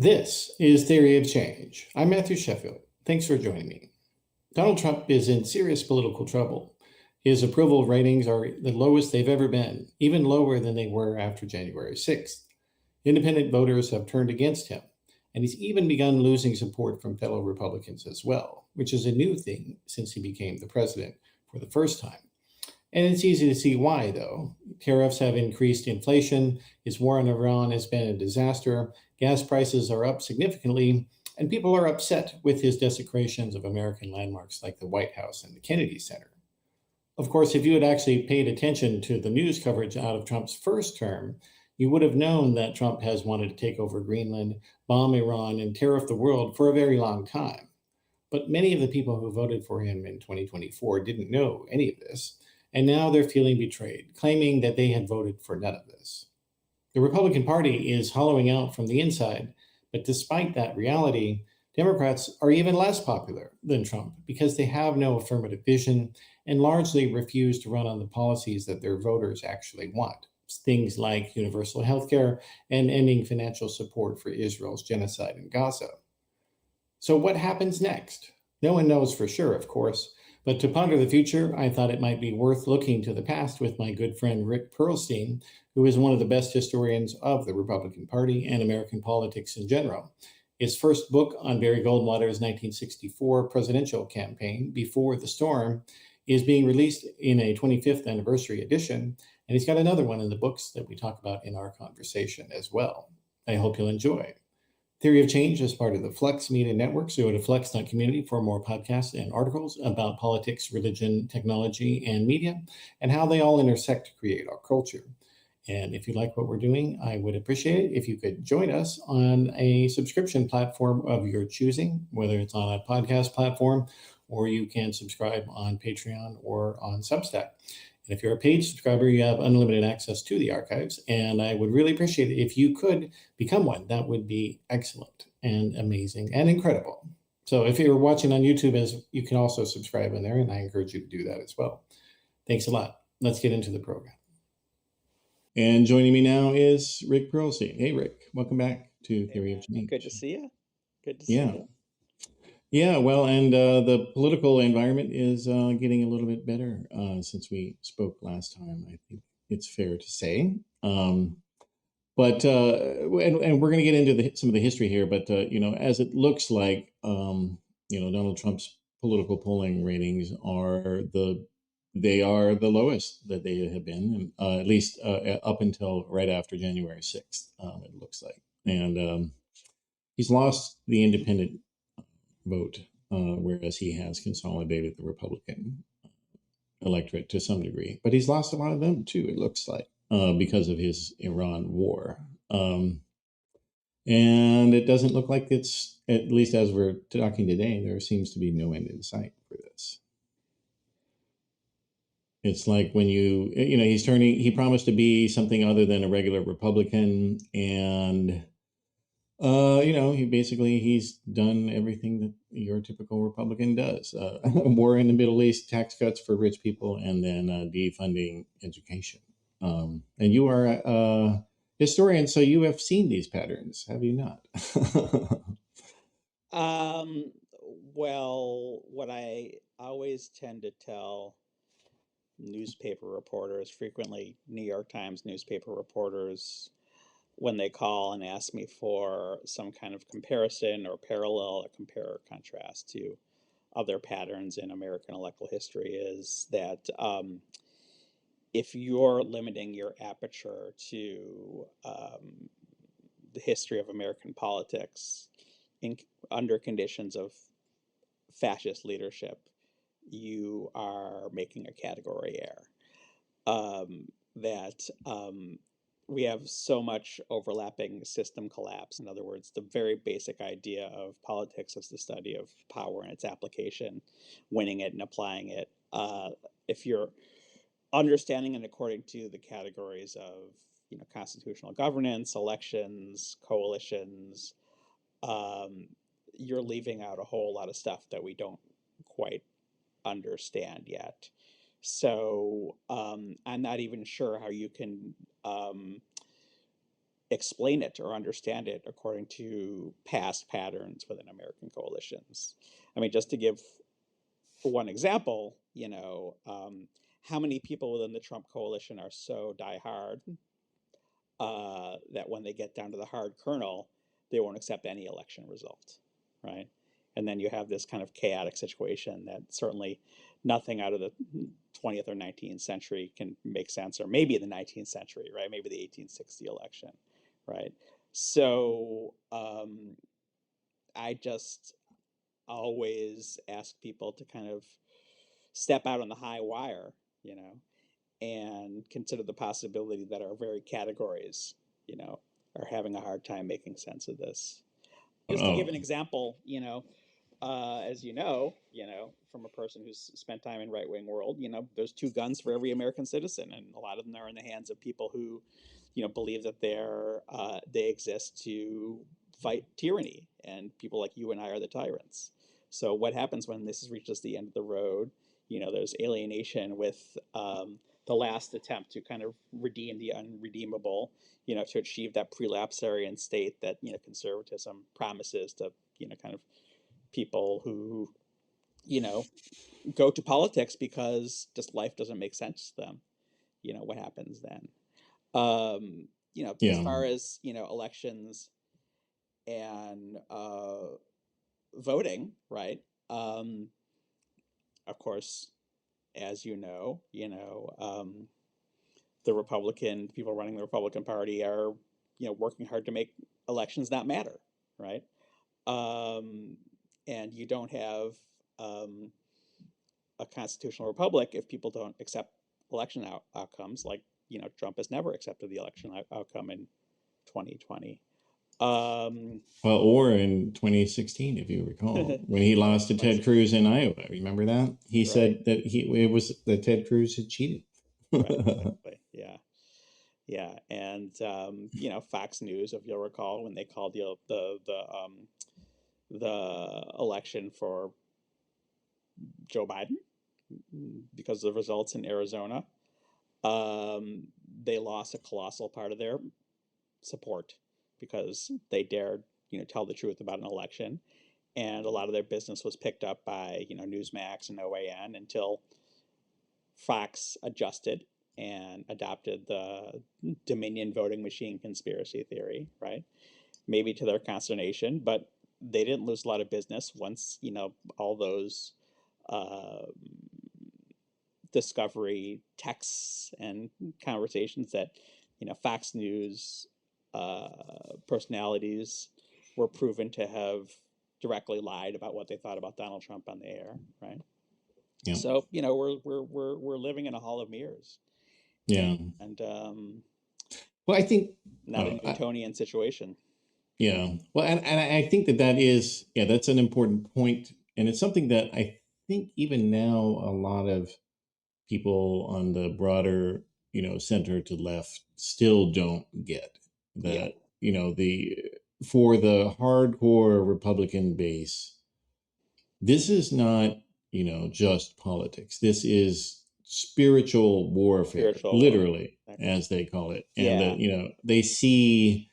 This is Theory of Change. I'm Matthew Sheffield. Thanks for joining me. Donald Trump is in serious political trouble. His approval ratings are the lowest they've ever been, even lower than they were after January 6th. Independent voters have turned against him, and he's even begun losing support from fellow Republicans as well, which is a new thing since he became the president for the first time. And it's easy to see why, though. Tariffs have increased inflation, his war on Iran has been a disaster, gas prices are up significantly, and people are upset with his desecrations of American landmarks like the White House and the Kennedy Center. Of course, if you had actually paid attention to the news coverage out of Trump's first term, you would have known that Trump has wanted to take over Greenland, bomb Iran, and tariff the world for a very long time. But many of the people who voted for him in 2024 didn't know any of this, and now they're feeling betrayed, claiming that they had voted for none of this. The Republican Party is hollowing out from the inside, but despite that reality, Democrats are even less popular than Trump because they have no affirmative vision and largely refuse to run on the policies that their voters actually want. Things like universal health care and ending financial support for Israel's genocide in Gaza. So, what happens next? No one knows for sure, of course, but to ponder the future, I thought it might be worth looking to the past with my good friend Rick Perlstein, who is one of the best historians of the Republican Party and American politics in general. His first book on Barry Goldwater's 1964 presidential campaign, Before the Storm, is being released in a 25th anniversary edition, and he's got another one in the books that we talk about in our conversation as well. I hope you'll enjoy. Theory of Change is part of the Flex Media Network, so go to flex.community for more podcasts and articles about politics, religion, technology, and media, and how they all intersect to create our culture. And if you like what we're doing, I would appreciate it if you could join us on a subscription platform of your choosing, whether it's on a podcast platform or you can subscribe on Patreon or on Substack. And if you're a paid subscriber, you have unlimited access to the archives, and I would really appreciate it if you could become one. That would be excellent and amazing and incredible. So if you're watching on YouTube, you can also subscribe in there, and I encourage you to do that as well. Thanks a lot. Let's get into the program. And joining me now is Rick Perlstein. Hey, Rick, welcome back to Theory of Change. Good to see you. Good to see you. Yeah, well, and the political environment is getting a little bit better since we spoke last time. I think it's fair to say. But we're going to get into some of the history here. But as it looks like, Donald Trump's political polling ratings are the lowest that they have been, at least up until right after January 6th. It looks like, and he's lost the independent vote, whereas he has consolidated the Republican electorate to some degree. But he's lost a lot of them too, it looks like, because of his Iran war. And it doesn't look like it's, at least as we're talking today, there seems to be no end in sight for this. It's like when he promised to be something other than a regular Republican, and he's done everything that your typical Republican does. War in the Middle East, tax cuts for rich people, and then defunding education. And you are a historian, so you have seen these patterns, have you not? Well, what I always tend to tell newspaper reporters, frequently New York Times newspaper reporters, when they call and ask me for some kind of comparison or parallel or compare or contrast to other patterns in American electoral history, is that if you're limiting your aperture to the history of American politics under conditions of fascist leadership, you are making a category error. We have so much overlapping system collapse. In other words, the very basic idea of politics as the study of power and its application, winning it and applying it. If you're understanding it according to the categories of constitutional governance, elections, coalitions, you're leaving out a whole lot of stuff that we don't quite understand yet. So I'm not even sure how you can explain it or understand it according to past patterns within American coalitions. I mean, just to give one example, how many people within the Trump coalition are so diehard that when they get down to the hard kernel, they won't accept any election result, right? And then you have this kind of chaotic situation that certainly nothing out of the 20th or 19th century can make sense, or maybe the 19th century, right? Maybe the 1860 election, right? So I just always ask people to kind of step out on the high wire, and consider the possibility that our very categories, are having a hard time making sense of this. Just to give an example, as from a person who's spent time in right-wing world, there's two guns for every American citizen, and a lot of them are in the hands of people who, believe that they exist to fight tyranny, and people like you and I are the tyrants. So what happens when this reaches the end of the road? There's alienation with the last attempt to kind of redeem the unredeemable, to achieve that prelapsarian state that, conservatism promises to, kind of people who, go to politics because just life doesn't make sense to them. What happens then? As far as, elections and voting, right? Of course, as the Republican people running the Republican Party are, working hard to make elections not matter, right? And you don't have a constitutional republic if people don't accept election outcomes. Like, Trump has never accepted the election outcome in 2020. Or in 2016, if you recall, when he lost to Ted Cruz in Iowa. Remember that? He said that that Ted Cruz had cheated. Right, exactly. Yeah. Yeah. And, Fox News, if you'll recall, when they called the election for Joe Biden because of the results in Arizona, they lost a colossal part of their support because they dared, tell the truth about an election. And a lot of their business was picked up by, Newsmax and OAN until Fox adjusted and adopted the Dominion voting machine conspiracy theory, right? Maybe to their consternation, but they didn't lose a lot of business once, all those discovery texts and conversations that, Fox News personalities were proven to have directly lied about what they thought about Donald Trump on the air, right? Yeah. So we're living in a hall of mirrors. Yeah. And well, I think not a Newtonian situation. Yeah. Well, and I think that is, that's an important point. And it's something that I think even now a lot of people on the broader, center to left still don't get that, for the hardcore Republican base, this is not, just politics. This is spiritual warfare, literally, as they call it. And, they see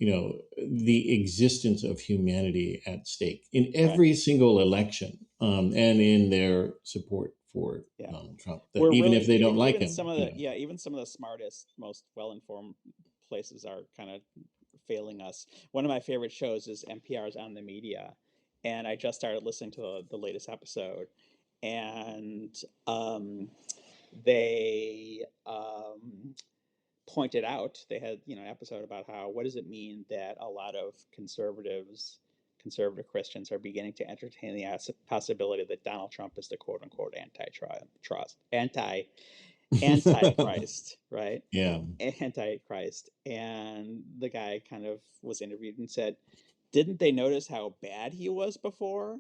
the existence of humanity at stake in every single election, and in their support for Donald Trump. That even if they don't like him, even some of the smartest, most well-informed places are kind of failing us. One of my favorite shows is NPR's On the Media, and I just started listening to the latest episode, and they pointed out, they had an episode about what does it mean that a lot of conservative Christians are beginning to entertain the possibility that Donald Trump is the quote unquote antichrist, right? Yeah. Antichrist. And the guy kind of was interviewed and said, didn't they notice how bad he was before?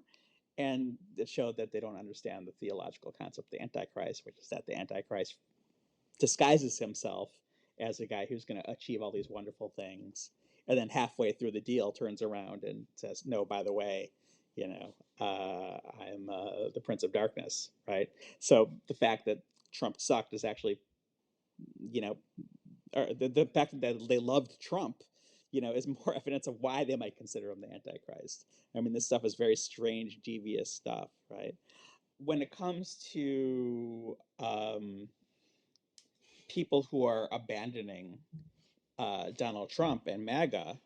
And it showed that they don't understand the theological concept of the Antichrist, which is that the Antichrist disguises himself as a guy who's going to achieve all these wonderful things, and then halfway through the deal turns around and says, no, by the way, I'm the Prince of Darkness, right? So the fact that Trump sucked is actually, or the fact that they loved Trump, is more evidence of why they might consider him the Antichrist. I mean, this stuff is very strange, devious stuff, right? When it comes to people who are abandoning Donald Trump and MAGA,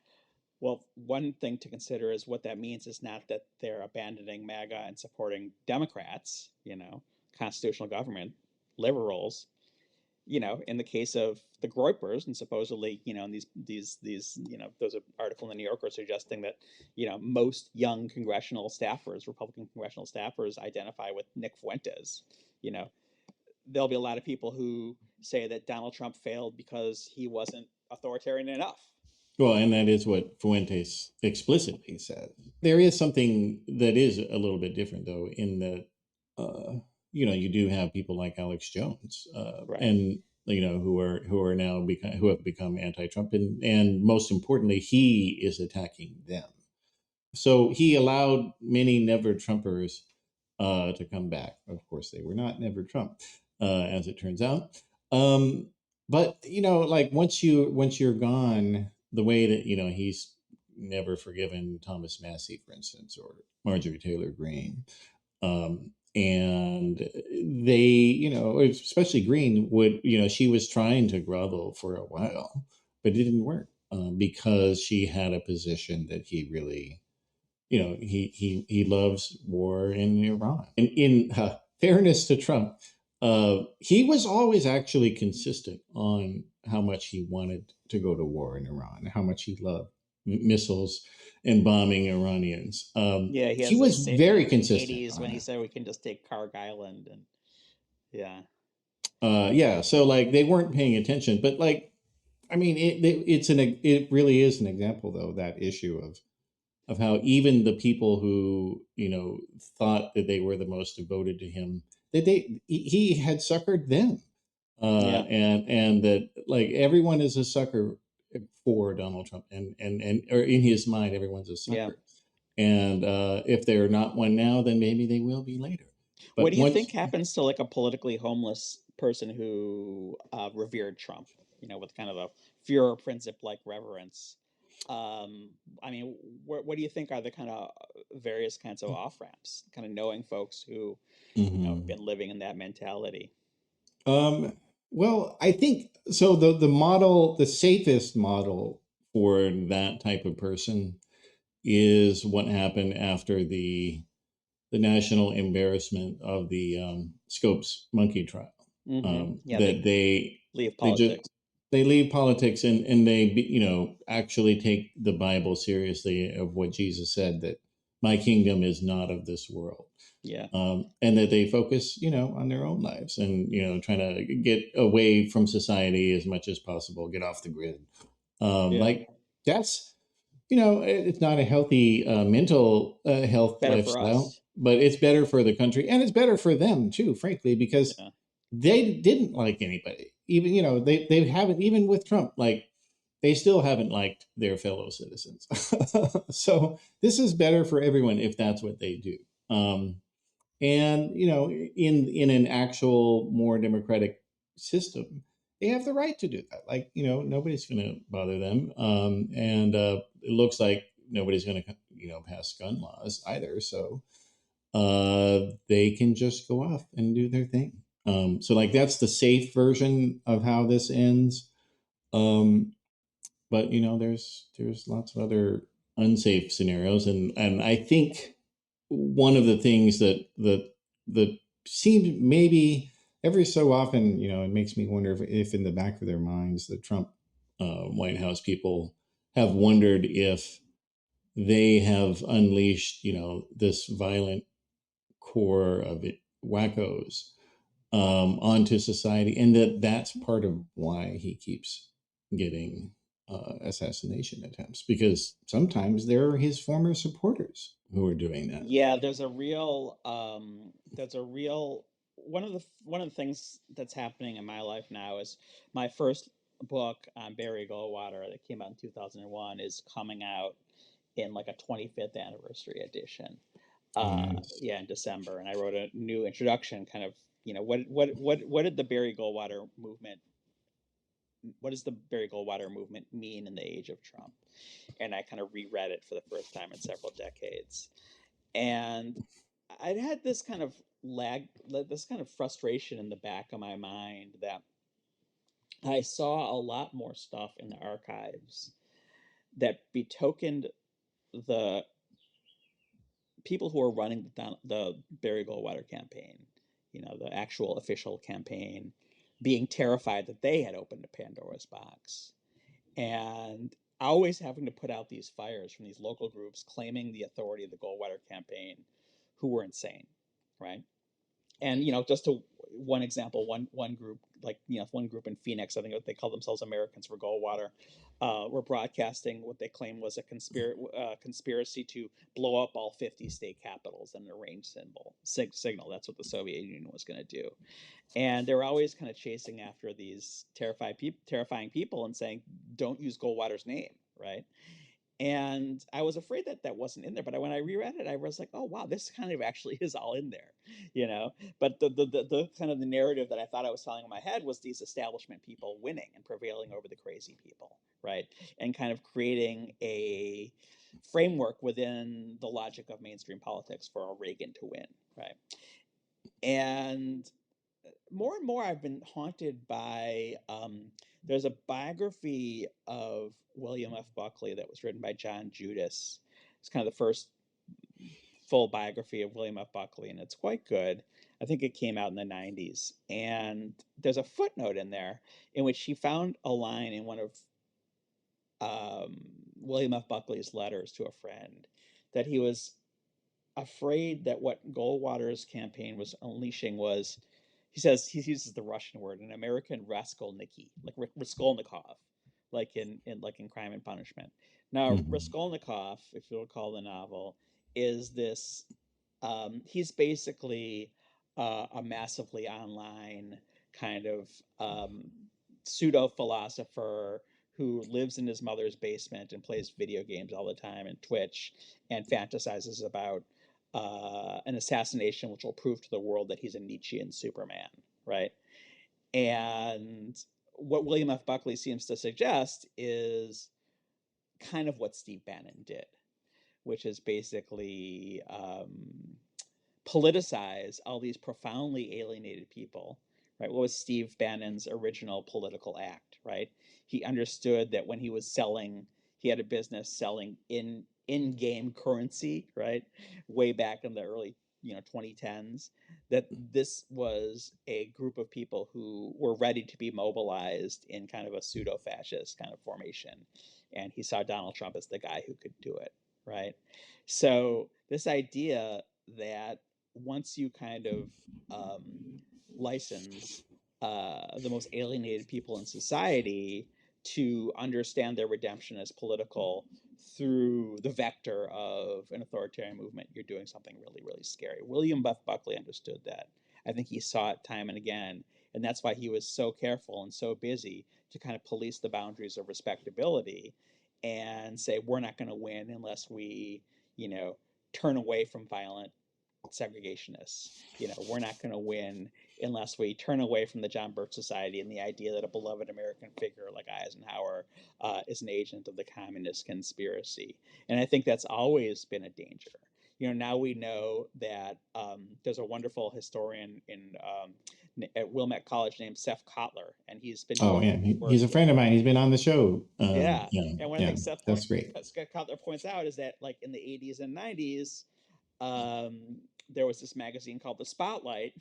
well, one thing to consider is what that means is not that they're abandoning MAGA and supporting Democrats, constitutional government, liberals. In the case of the Groypers, and supposedly, in these, there's an article in the New Yorker suggesting that, most young congressional staffers, Republican congressional staffers, identify with Nick Fuentes. You know, there'll be a lot of people who say that Donald Trump failed because he wasn't authoritarian enough. Well, and that is what Fuentes explicitly said. There is something that is a little bit different, though, in that, you do have people like Alex Jones, Right. and who are now who have become anti-Trump, and most importantly, he is attacking them. So he allowed many never Trumpers to come back. Of course, they were not never Trump, as it turns out. But like once you're gone, the way that he's never forgiven Thomas Massey, for instance, or Marjorie Taylor Greene, and they, especially Greene would, she was trying to grovel for a while, but it didn't work because she had a position that he really he loves war in Iran. And in fairness to Trump, he was always actually consistent on how much he wanted to go to war in Iran, how much he loved missiles and bombing Iranians. Yeah, he He has was very consistent 80s on when he it. said we can just take Karg Island, and yeah. Yeah, so like they weren't paying attention, but like, I mean, it really is an example though, that issue of how even the people who thought that they were the most devoted to him, that he had suckered them, Yeah. and that like everyone is a sucker for Donald Trump, and or in his mind everyone's a Yeah. sucker, and if they're not one now, then maybe they will be later. What But do you think once happens to like a politically homeless person who revered Trump, with kind of a Führer principle like reverence? I mean, what do you think are the kind of various kinds of off ramps, kind of knowing folks who, have Mhm. been living in that mentality? Um, well, I think so. The safest model for that type of person is what happened after the national embarrassment of the Scopes monkey trial. Yeah, they That leave they just politics. they leave politics, and they actually take the Bible seriously of what Jesus said, that my kingdom is not of this world. Yeah. And that they focus, on their own lives, and trying to get away from society as much as possible, get off the grid. Yeah. Like that's, it's not a healthy mental health Better for lifestyle, us. but it's better for the country, and it's better for them too, frankly, because Yeah. they didn't like anybody. Even they haven't, even with Trump, like they still haven't liked their fellow citizens. So this is better for everyone if that's what they do. And in an actual more democratic system, they have the right to do that. Like nobody's going to bother them, and it looks like nobody's going to pass gun laws either. So they can just go off and do their thing. So like that's the safe version of how this ends. Um, but there's lots of other unsafe scenarios, and I think one of the things that seems, maybe every so often, it makes me wonder if in the back of their minds the Trump White House people have wondered if they have unleashed this violent core of wackos onto society, and that's part of why he keeps getting assassination attempts, because sometimes they're his former supporters who are doing that. Yeah, there's a real one of the things that's happening in my life now is my first book on Barry Goldwater that came out in 2001 is coming out in like a 25th anniversary edition. Oh, nice. Yeah, in December, and I wrote a new introduction, kind of, what did the Barry Goldwater movement the Barry Goldwater movement mean in the age of Trump? And I kind of reread it for the first time in several decades. And I'd had this kind of frustration in the back of my mind that I saw a lot more stuff in the archives that betokened the people who were running the Barry Goldwater campaign, the actual official campaign, being terrified that they had opened a Pandora's box, and always having to put out these fires from these local groups claiming the authority of the Goldwater campaign, who were insane, right? And just to one example, one group, one group in Phoenix, I think they call themselves Americans for Goldwater, were broadcasting what they claimed was a conspiracy to blow up all 50 state capitals in an arranged signal. That's what the Soviet Union was going to do. And they were always kind of chasing after these terrifying people and saying, don't use Goldwater's name, right? And I was afraid that that wasn't in there, but when I reread it, I was like, "Oh wow, this kind of actually is all in there," you know. But the kind of the narrative that I thought I was telling in my head was these establishment people winning and prevailing over the crazy people, right? And kind of creating a framework within the logic of mainstream politics for a Reagan to win, right? And more I've been haunted by. There's a biography of William F. Buckley that was written by John Judas. It's kind of the first full biography of William F. Buckley, and it's quite good. I think it came out in the 90s. And there's a footnote in there in which he found a line in one of William F. Buckley's letters to a friend that he was afraid that what Goldwater's campaign was unleashing was, he says, he uses the Russian word, an American Raskolniki, like Raskolnikov, like in Crime and Punishment. Now, Raskolnikov, if you recall the novel, is this. He's basically a massively online kind of pseudo philosopher who lives in his mother's basement and plays video games all the time and Twitch and fantasizes about an assassination which will prove to the world that he's a Nietzschean Superman, right? And what William F. Buckley seems to suggest is kind of what Steve Bannon did, which is basically politicize all these profoundly alienated people, right? What was Steve Bannon's original political act, right? He understood that when he was selling, he had a business selling in-game currency, right? Way back in the early 2010s, that this was a group of people who were ready to be mobilized in kind of a pseudo-fascist kind of formation. And he saw Donald Trump as the guy who could do it, right? So this idea that once you kind of license the most alienated people in society to understand their redemption as political through the vector of an authoritarian movement, you're doing something really, really scary. William F. Buckley understood that. I think he saw it time and again. And that's why he was so careful and so busy to kind of police the boundaries of respectability and say, we're not going to win unless we, turn away from violent segregationists. We're not going to win unless we turn away from the John Birch Society and the idea that a beloved American figure like Eisenhower is an agent of the communist conspiracy. And I think that's always been a danger. Now we know that there's a wonderful historian at Wilmette College named Seth Kotler, and he's been Oh doing yeah, work. he's a friend of mine. He's been on the show. Yeah, Yeah, and one of the yeah, things that's great. Kotler points out is that, like in the 80s and 90s, there was this magazine called The Spotlight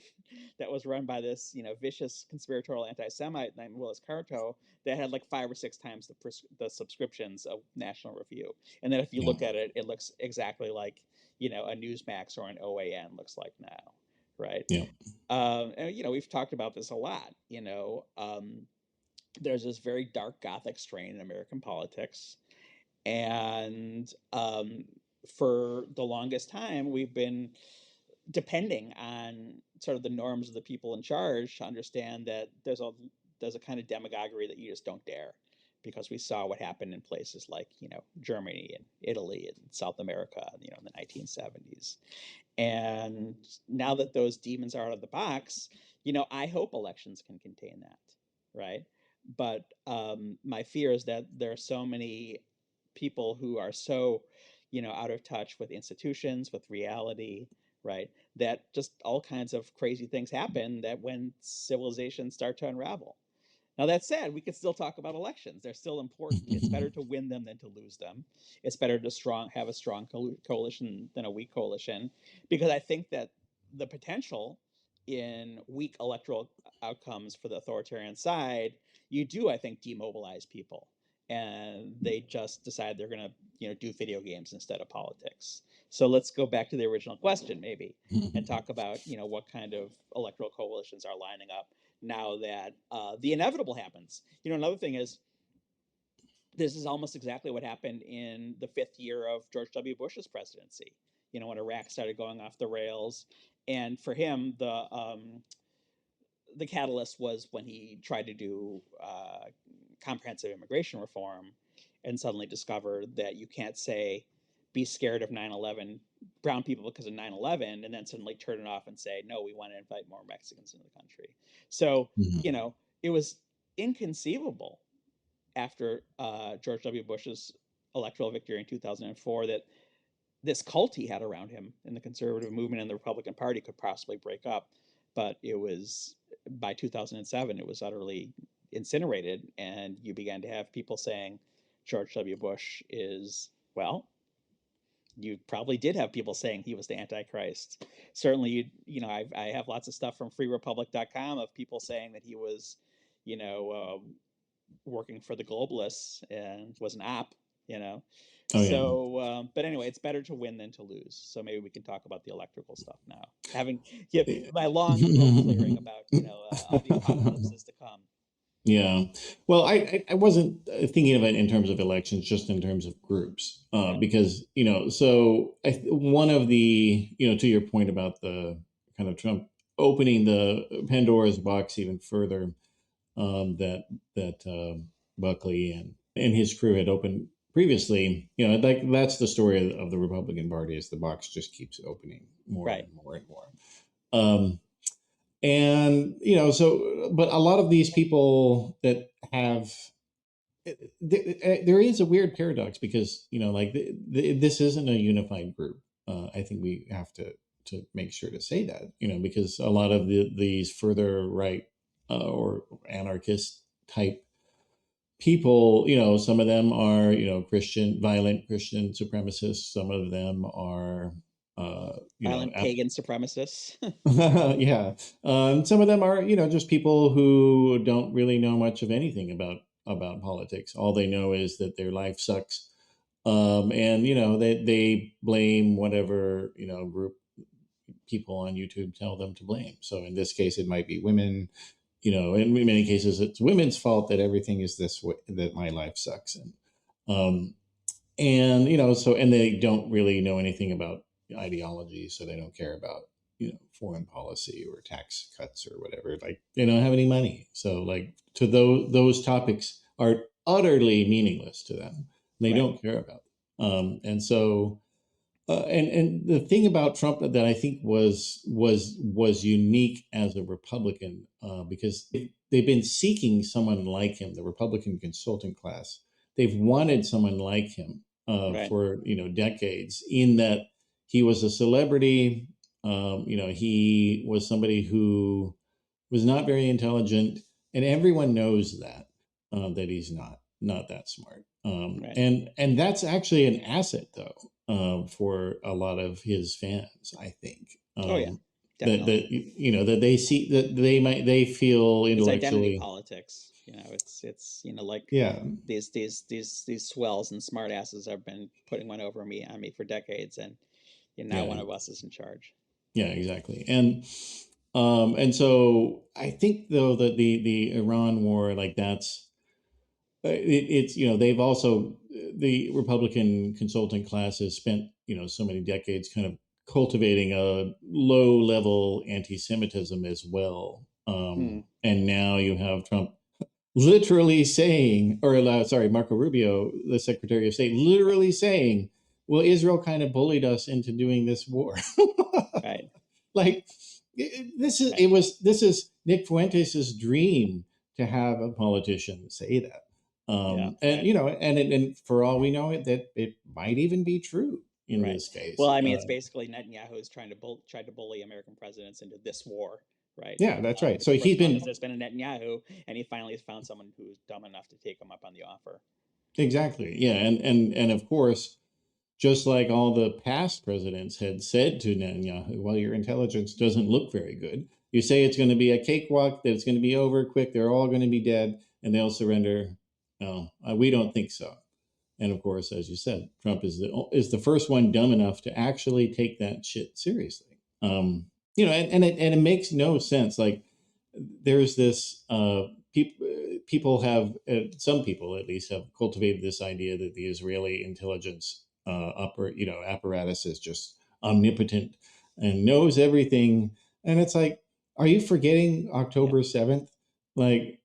that was run by this, vicious conspiratorial anti-Semite named Willis Carto that had like 5 or 6 times the subscriptions of National Review. And then if you Yeah. look at it, it looks exactly like, a Newsmax or an OAN looks like now, right? Yeah. And, we've talked about this a lot, there's this very dark Gothic strain in American politics. And for the longest time, we've been depending on sort of the norms of the people in charge to understand that there's a kind of demagoguery that you just don't dare, because we saw what happened in places like Germany and Italy and South America in the 1970s. And now that those demons are out of the box, I hope elections can contain that, right? But my fear is that there are so many people who are so, out of touch with institutions, with reality, right? That just all kinds of crazy things happen that when civilizations start to unravel. Now, that said, we could still talk about elections. They're still important. It's better to win them than to lose them. It's better to have a strong coalition than a weak coalition, because I think that the potential in weak electoral outcomes for the authoritarian side, you do, I think, demobilize people, and they just decide they're going to, do video games instead of politics. So let's go back to the original question, maybe, and talk about, what kind of electoral coalitions are lining up now that the inevitable happens. Another thing is, this is almost exactly what happened in the 5th year of George W. Bush's presidency. When Iraq started going off the rails, and for him, the catalyst was when he tried to do comprehensive immigration reform, and suddenly discovered that you can't say be scared of 9/11 brown people because of 9/11 and then suddenly turn it off and say no, we want to invite more Mexicans into the country. So it was inconceivable after George W. Bush's electoral victory in 2004 that this cult he had around him in the conservative movement and the Republican Party could possibly break up. But it was, by 2007, it was utterly incinerated, and you began to have people saying George W. Bush is, well, you probably did have people saying he was the Antichrist. Certainly, I have lots of stuff from freerepublic.com of people saying that he was, working for the globalists and was an op, you know. Oh, yeah. So, but anyway, it's better to win than to lose. So maybe we can talk about the electrical stuff now. Having my long throat clearing about all the apocalypses to come. Yeah. Well, I wasn't thinking of it in terms of elections, just in terms of groups, because, so one of the, to your point about the kind of Trump opening the Pandora's box even further, that Buckley and his crew had opened previously, like that's the story of the Republican Party, is the box just keeps opening more and more and more. And, so, but a lot of these people that have, there is a weird paradox because, like this isn't a unified group. I think we have to make sure to say that, because a lot of these further right or anarchist type people, some of them are, violent Christian supremacists. Some of them are, violent pagan supremacists. Yeah. Some of them are, just people who don't really know much of anything about politics. All they know is that their life sucks. And, they blame whatever, group people on YouTube tell them to blame. So in this case, it might be women, in many cases, it's women's fault that everything is this way, that my life sucks. And so, and they don't really know anything about ideology, so they don't care about, foreign policy or tax cuts or whatever. Like, they don't have any money. So like to those topics are utterly meaningless to them. They don't care about them. And so, and the thing about Trump that I think was unique as a Republican, because they've been seeking someone like him, the Republican consultant class. They've wanted someone like him for decades. In that he was a celebrity, he was somebody who was not very intelligent, and everyone knows that he's not that smart. And that's actually an asset, though, for a lot of his fans, I think. Definitely. That they see that they feel intellectually. It's identity politics. It's like these swells and smartasses have been putting one over on me for decades, and now one of us is in charge. Yeah, exactly. And so I think, though, that the Iran war, like that's it's they've also, the Republican consultant class has spent so many decades kind of cultivating a low level anti-Semitism as well. And now you have Trump literally saying, or sorry, Marco Rubio, the Secretary of State, literally saying, well, Israel kind of bullied us into doing this war. Right. Like this is Nick Fuentes's dream to have a politician say that. Yeah, And right. and for all we know, it might even be true in Right. this case. Well, I mean, it's basically Netanyahu's tried to bully American presidents into this war, right? Yeah, that's right. Because So for as he's long as been there's been a Netanyahu, and he finally has found someone who's dumb enough to take him up on the offer. exactly, yeah, and of course, just like all the past presidents had said to Netanyahu, well, your intelligence doesn't look very good. You say it's going to be a cakewalk, that it's going to be over quick, they're all going to be dead, and they'll surrender. No, we don't think so. And of course, as you said, Trump is the first one dumb enough to actually take that shit seriously. And it makes no sense. Like there's this people have some people at least have cultivated this idea that the Israeli intelligence apparatus is just omnipotent and knows everything. And it's like, are you forgetting Yeah, October 7th? Like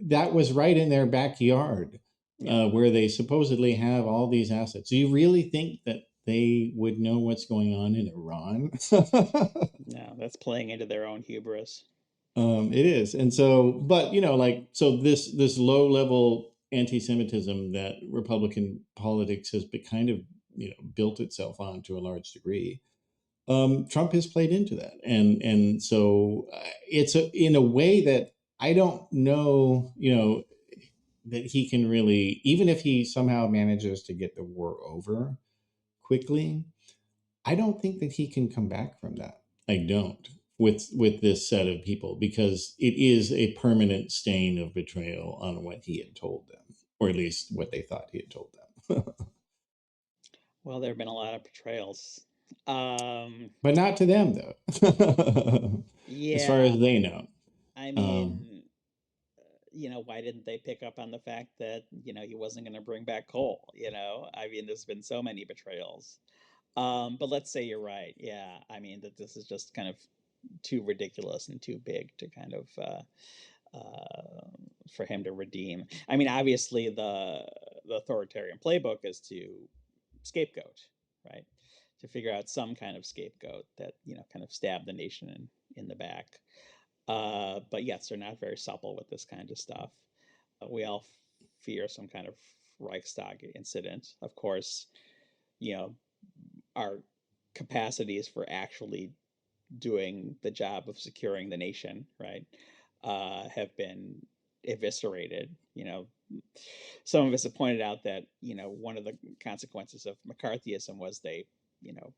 that was right in their backyard yeah. where they supposedly have all these assets. Do you really think that they would know what's going on in Iran? No, that's playing into their own hubris. It is, and so, but so this low level anti-Semitism that Republican politics has been kind of built itself on to a large degree. Trump has played into that, and so it's in a way that I don't know, that he can really, even if he somehow manages to get the war over quickly, I don't think that he can come back from that. I don't with this set of people because it is a permanent stain of betrayal on what he had told them, or at least what they thought he had told them. Well, there have been a lot of betrayals. Um, But not to them though, as far yeah, as they know. I Um, mean, why didn't they pick up on the fact that, he wasn't going to bring back coal? I mean, there's been so many betrayals. But let's say you're right. Yeah, I mean, that this is just kind of too ridiculous and too big to kind of for him to redeem. I mean, obviously the authoritarian playbook is to scapegoat, right? To figure out some kind of scapegoat that kind of stab the nation in the back. But yes, they're not very supple with this kind of stuff. We all fear some kind of Reichstag incident. Of course, you know, our capacities for actually doing the job of securing the nation, right, have been eviscerated. Some of us have pointed out that one of the consequences of McCarthyism was they, you know,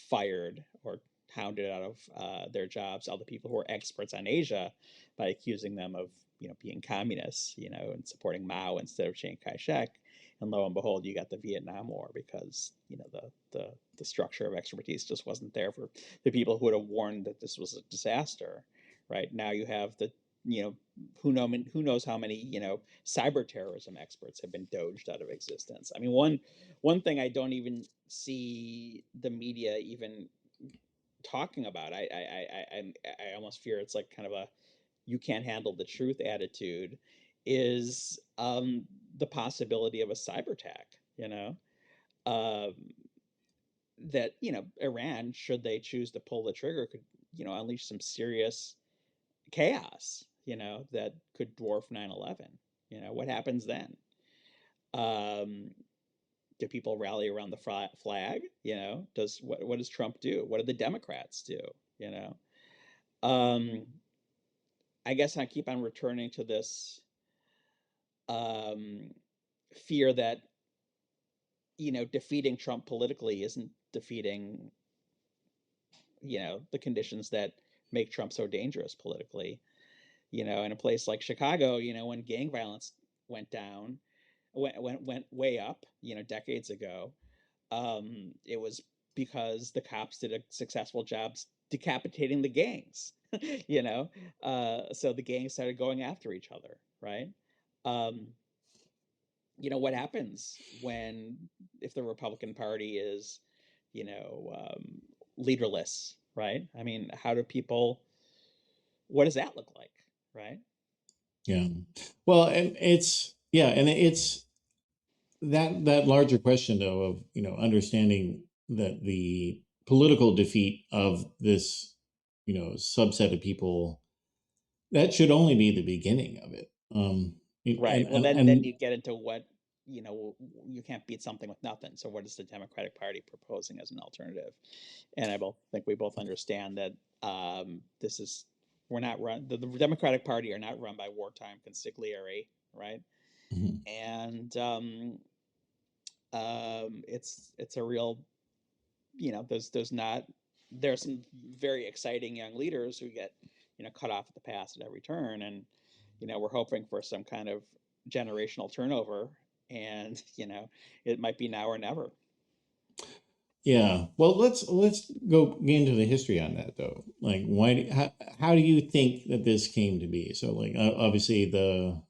fired or hounded out of their jobs all the people who were experts on Asia by accusing them of being communists, and supporting Mao instead of Chiang Kai-shek. And lo and behold, you got the Vietnam War because the structure of expertise just wasn't there for the people who would have warned that this was a disaster. Right now, you have the you know who knows how many cyber terrorism experts have been doged out of existence. I mean, one thing I don't even see the media even talking about. I almost fear it's like kind of a you can't handle the truth attitude. Is the possibility of a cyber attack? Um, that Iran, should they choose to pull the trigger, could unleash some serious chaos. That could dwarf 9/11. What happens then? Um, do people rally around the flag? Does what does Trump do? What do the Democrats do? You know, um, I guess I keep on returning to this um, fear that defeating Trump politically isn't defeating the conditions that make Trump so dangerous politically. In a place like Chicago, when gang violence went down, went way up, decades ago, it was because the cops did a successful job decapitating the gangs. So the gangs started going after each other, right? Um, what happens when if the Republican Party is, you know, um, leaderless, right? I mean, how do people? What does that look like, right? yeah. Well, and it's that larger question though of understanding that the political defeat of this subset of people that should only be the beginning of it. Right. Well, then you get into what, you can't beat something with nothing. So what is the Democratic Party proposing as an alternative? And I think we both understand that this is we're not run the Democratic Party are not run by wartime consigliere, right? Mhm. And it's a real, there's some very exciting young leaders who get cut off at the pass at every turn, and we're hoping for some kind of generational turnover, and it might be now or never. Yeah. Well, let's go into the history on that though. Like, how do you think that this came to be? So, like, obviously the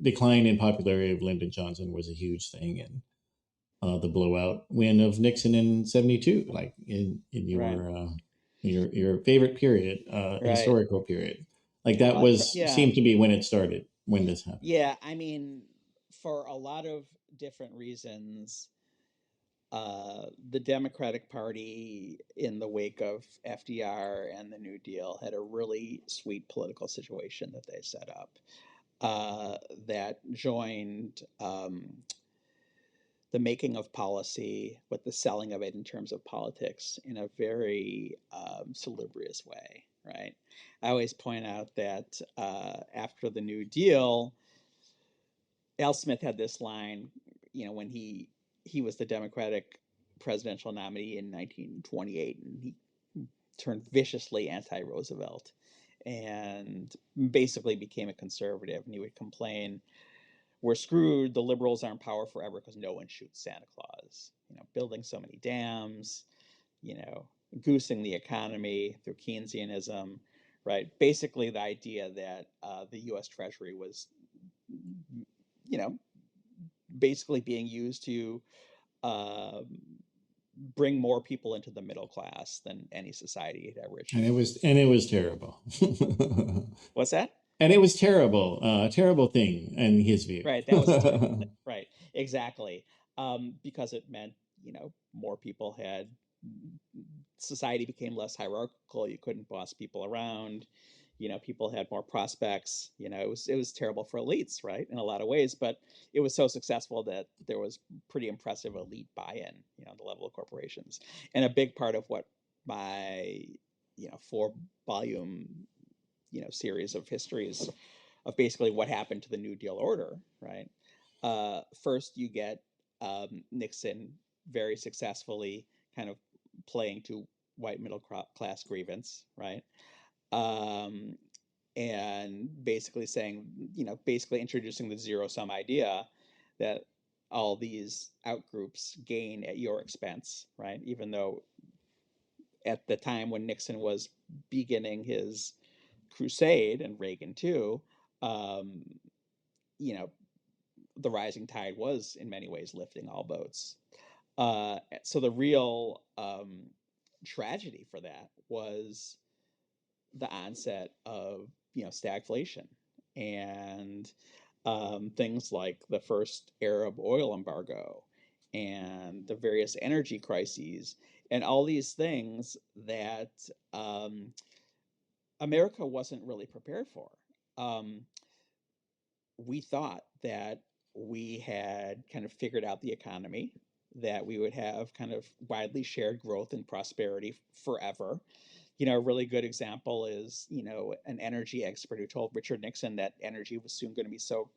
decline in popularity of Lyndon Johnson was a huge thing, and the blowout win of Nixon in '72, like in Right. your favorite period, Right. historical period, like that Well, was yeah. seemed to be when it started, when this happened. Yeah. I mean, for a lot of different reasons, the Democratic Party, in the wake of FDR and the New Deal, had a really sweet political situation that they set up that joined the making of policy with the selling of it in terms of politics in a very salubrious way, right? I always point out that after the New Deal, Al Smith had this line, when he was the Democratic presidential nominee in 1928, and he turned viciously anti-Roosevelt and basically became a conservative. And he would complain, "We're screwed. The liberals are in power forever because no one shoots Santa Claus. Building so many dams, you know, goosing the economy through Keynesianism." Right? Basically, the idea that the U.S. Treasury was, you know, basically being used to uh, bring more people into the middle class than any society had ever And achieved. it was terrible. What's that? And it was terrible, a terrible thing in his view. Right, that was a terrible thing. Right, exactly, because it meant more people had society became less hierarchical. You couldn't boss people around. People had more prospects. It was terrible for elites, right, in a lot of ways. But it was so successful that there was pretty impressive elite buy-in. The level of corporations, and a big part of what my 4-volume series of histories of basically what happened to the New Deal order, right? First, you get Nixon very successfully kind of playing to white middle class grievance, right? Um, and basically saying, basically introducing the zero sum idea that all these outgroups gain at your expense, right? Even though at the time when Nixon was beginning his crusade, and Reagan too, um, you know, the rising tide was in many ways lifting all boats. So the real tragedy for that was the onset of stagflation and things like the first Arab oil embargo and the various energy crises and all these things that America wasn't really prepared for. Um, we thought that we had kind of figured out the economy, that we would have kind of widely shared growth and prosperity forever. A really good example is, an energy expert who told Richard Nixon that energy was soon going to be so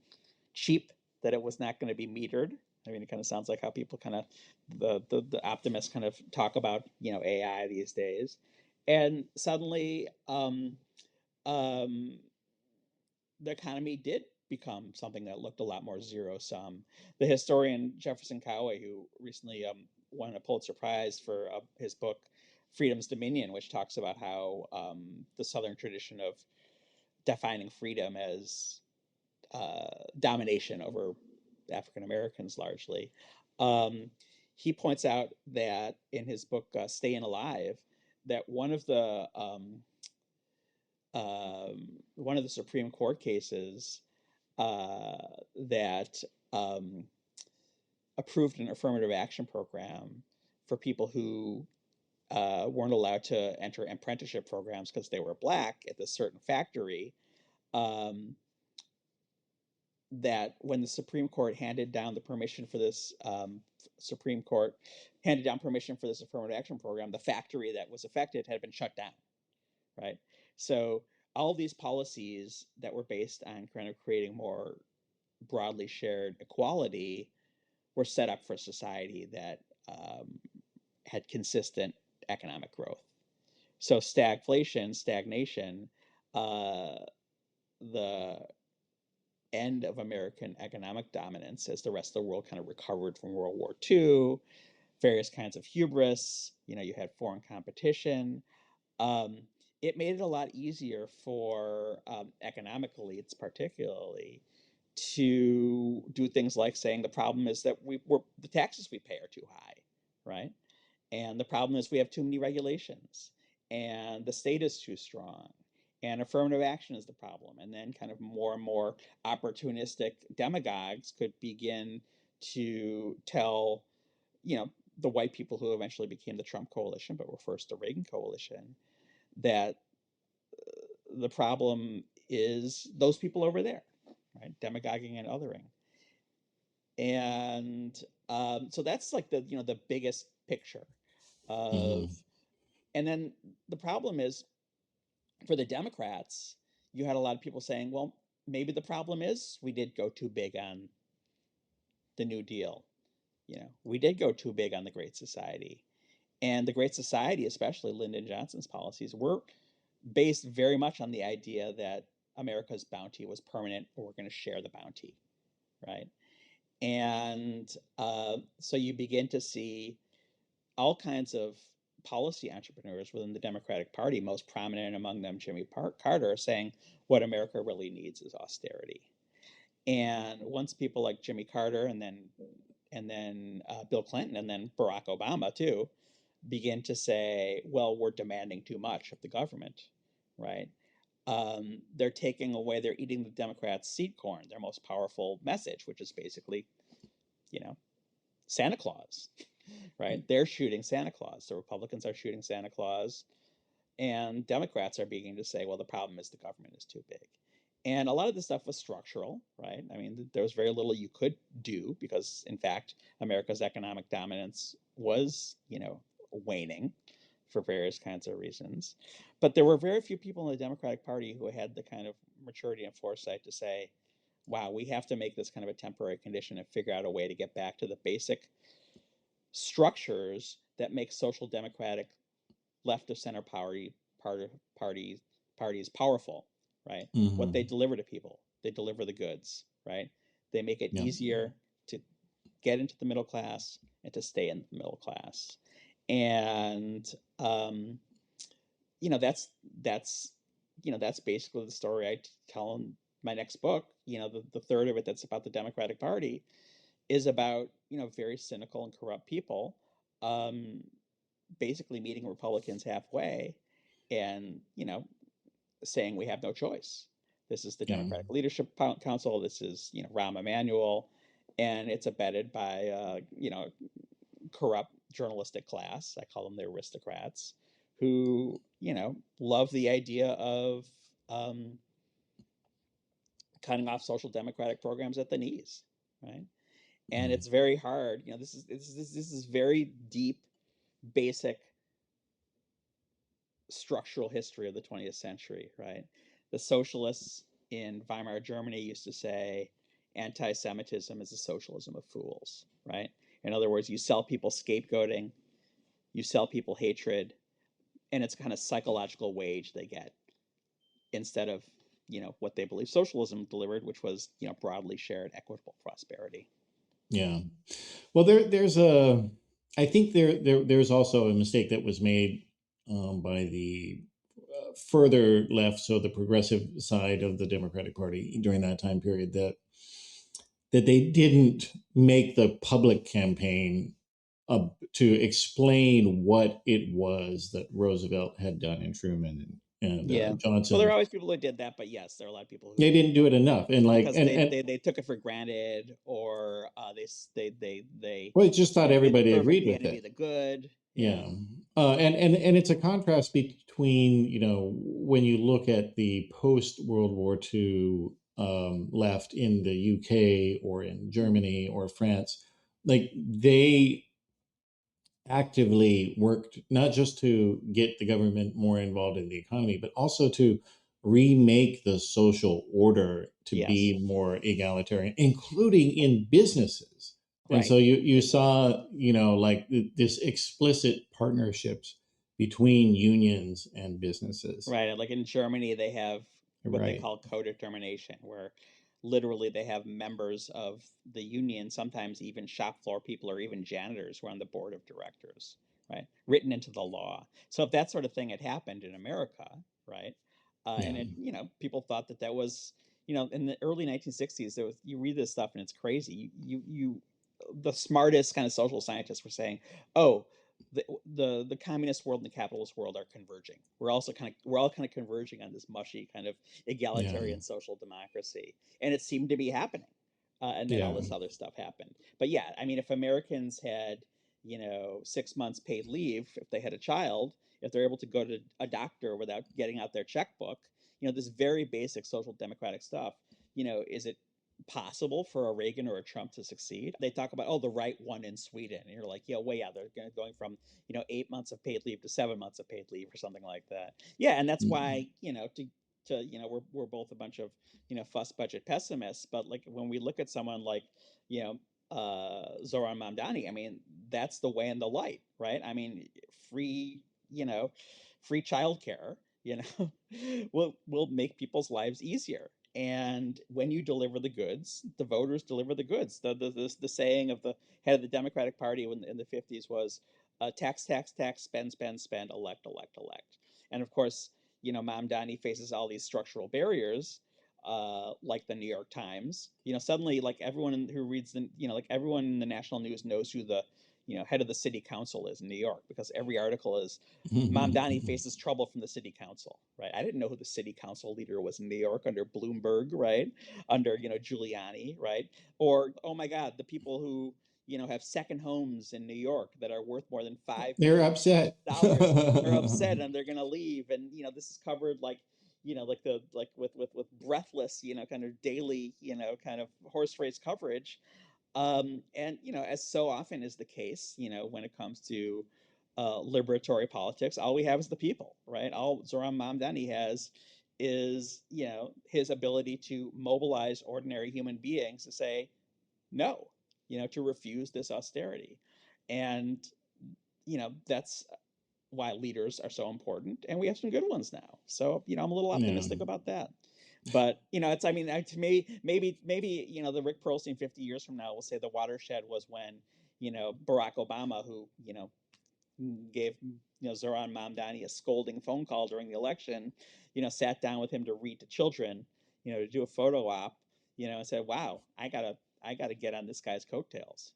cheap that it was not going to be metered. I mean, it kind of sounds like how people kind of the optimists kind of talk about AI these days, and suddenly um, the economy did become something that looked a lot more zero sum. The historian Jefferson Coway, who recently won a Pulitzer Prize for his book Freedom's Dominion, which talks about how the Southern tradition of defining freedom as domination over African Americans largely. Um, he points out that in his book Staying Alive, that one of the Supreme Court cases uh, that approved an affirmative action program for people who weren't allowed to enter apprenticeship programs because they were black at this certain factory. That when the Supreme Court handed down the permission for this, Supreme Court handed down permission for this affirmative action program, the factory that was affected had been shut down, right? So all these policies that were based on kind of creating more broadly shared equality were set up for a society that had consistent economic growth. So stagnation, the end of American economic dominance as the rest of the world kind of recovered from World War II, various kinds of hubris, you had foreign competition. It made it a lot easier for economic elites, particularly, to do things like saying the problem is that the taxes we pay are too high, right? And the problem is we have too many regulations, and the state is too strong, and affirmative action is the problem. And then kind of more and more opportunistic demagogues could begin to tell, the white people who eventually became the Trump coalition, but were first the Reagan coalition, that the problem is those people over there, right? Demagoguing and othering. And so that's like the biggest picture of, and then the problem is for the Democrats, you had a lot of people saying, well, maybe the problem is we did go too big on the New Deal. We did go too big on the Great Society. And the Great Society, especially Lyndon Johnson's policies, were based very much on the idea that America's bounty was permanent, or we're going to share the bounty, right? And so you begin to see all kinds of policy entrepreneurs within the Democratic Party, most prominent among them Jimmy Carter, saying what America really needs is austerity. And once people like Jimmy Carter and then Bill Clinton and then Barack Obama too begin to say, well, we're demanding too much of the government, right? They're eating the Democrats' seed corn, their most powerful message, which is basically, Santa Claus, right? They're shooting Santa Claus. The Republicans are shooting Santa Claus, and Democrats are beginning to say, well, the problem is the government is too big. And a lot of this stuff was structural, right? I mean, there was very little you could do because, in fact, America's economic dominance was, waning for various kinds of reasons. But there were very few people in the Democratic Party who had the kind of maturity and foresight to say, wow, we have to make this kind of a temporary condition and figure out a way to get back to the basic structures that make social democratic left of center parties powerful, right? What they deliver to people, they deliver the goods, right? They make it easier to get into the middle class and to stay in the middle class. And that's basically the story I tell in my next book. The third of it that's about the Democratic Party is about very cynical and corrupt people basically meeting Republicans halfway and saying we have no choice. This is the Democratic Leadership Council. This is Rahm Emanuel, and it's abetted by corrupt journalistic class. I call them the aristocrats, who love the idea of cutting off social democratic programs at the knees, right? And it's very hard. This is very deep, basic structural history of the 20th century, right? The socialists in Weimar Germany used to say anti-Semitism is the socialism of fools, right? In other words, you sell people scapegoating, you sell people hatred, and it's kind of psychological wage they get instead of what they believe socialism delivered, which was broadly shared equitable prosperity. Yeah. Well, I think there's also a mistake that was made by the further left, so the progressive side of the Democratic Party during that time period, that they didn't make the public campaign to explain what it was that Roosevelt had done and Truman and Johnson. Well, there are always people who did that, but yes, there are a lot of people who they didn't do it enough, and because they took it for granted, or they well, just thought everybody agreed with it. The good. Yeah. And it's a contrast between, when you look at the post World War II left in the UK or in Germany or France, like they actively worked not just to get the government more involved in the economy, but also to remake the social order to Yes, be more egalitarian, including in businesses. And right. so you saw, like this explicit partnerships between unions and businesses. Right. Like in Germany, they have what they Right. call co-determination, where literally they have members of the union, sometimes even shop floor people or even janitors who are on the board of directors, right? Written into the law. So if that sort of thing had happened in America, right? Yeah. And it, people thought that that was, in the early 1960s, there was, you read this stuff and it's crazy. The smartest kind of social scientists were saying, oh, the communist world and the capitalist world are converging. We're all kind of converging on this mushy kind of Yeah. egalitarian social democracy, and it seemed to be happening. And then all Yeah. this other stuff happened. But yeah, I mean, if Americans had 6 months paid leave, if they had a child, if they're able to go to a doctor without getting out their checkbook, this very basic social democratic stuff. Is it possible for a Reagan or a Trump to succeed? They talk about, oh, the right one in Sweden. And you're like, yeah, well, yeah, they're going from, 8 months of paid leave to 7 months of paid leave or something like that. Yeah. And that's Mm. why, we're both a bunch of, fuss budget pessimists. But like when we look at someone like, you know, Zoran Mamdani, I mean, that's the way and the light, right? I mean, free, free childcare, will make people's lives easier. And when you deliver the goods, the voters deliver the goods. The saying of the head of the Democratic Party in the 50s was tax, tax, tax, spend, spend, spend, elect, elect, elect. And of course, Mamdani faces all these structural barriers, like the New York Times. Suddenly, like everyone who reads like everyone in the national news knows who the head of the city council is in New York, because every article is Mamdani faces trouble from the city council, right? I didn't know who the city council leader was in New York under Bloomberg, right? Under, Giuliani, right? Or, oh my God, the people who, have second homes in New York that are worth more than They're $5 upset. million are upset and they're going to leave. And, this is covered like, like with breathless, kind of daily, kind of horse race coverage. And as so often is the case, when it comes to liberatory politics, all we have is the people, right? All Zoran Mamdani has is his ability to mobilize ordinary human beings to say no, to refuse this austerity. And that's why leaders are so important, and we have some good ones now. So I'm a little Yeah. optimistic about that. But it's, I mean, to me, maybe the Rick Perlstein 50 years from now will say the watershed was when Barack Obama, who gave Zoran Mamdani a scolding phone call during the election, sat down with him to read to children, to do a photo op, and said, "Wow, I gotta get on this guy's coattails."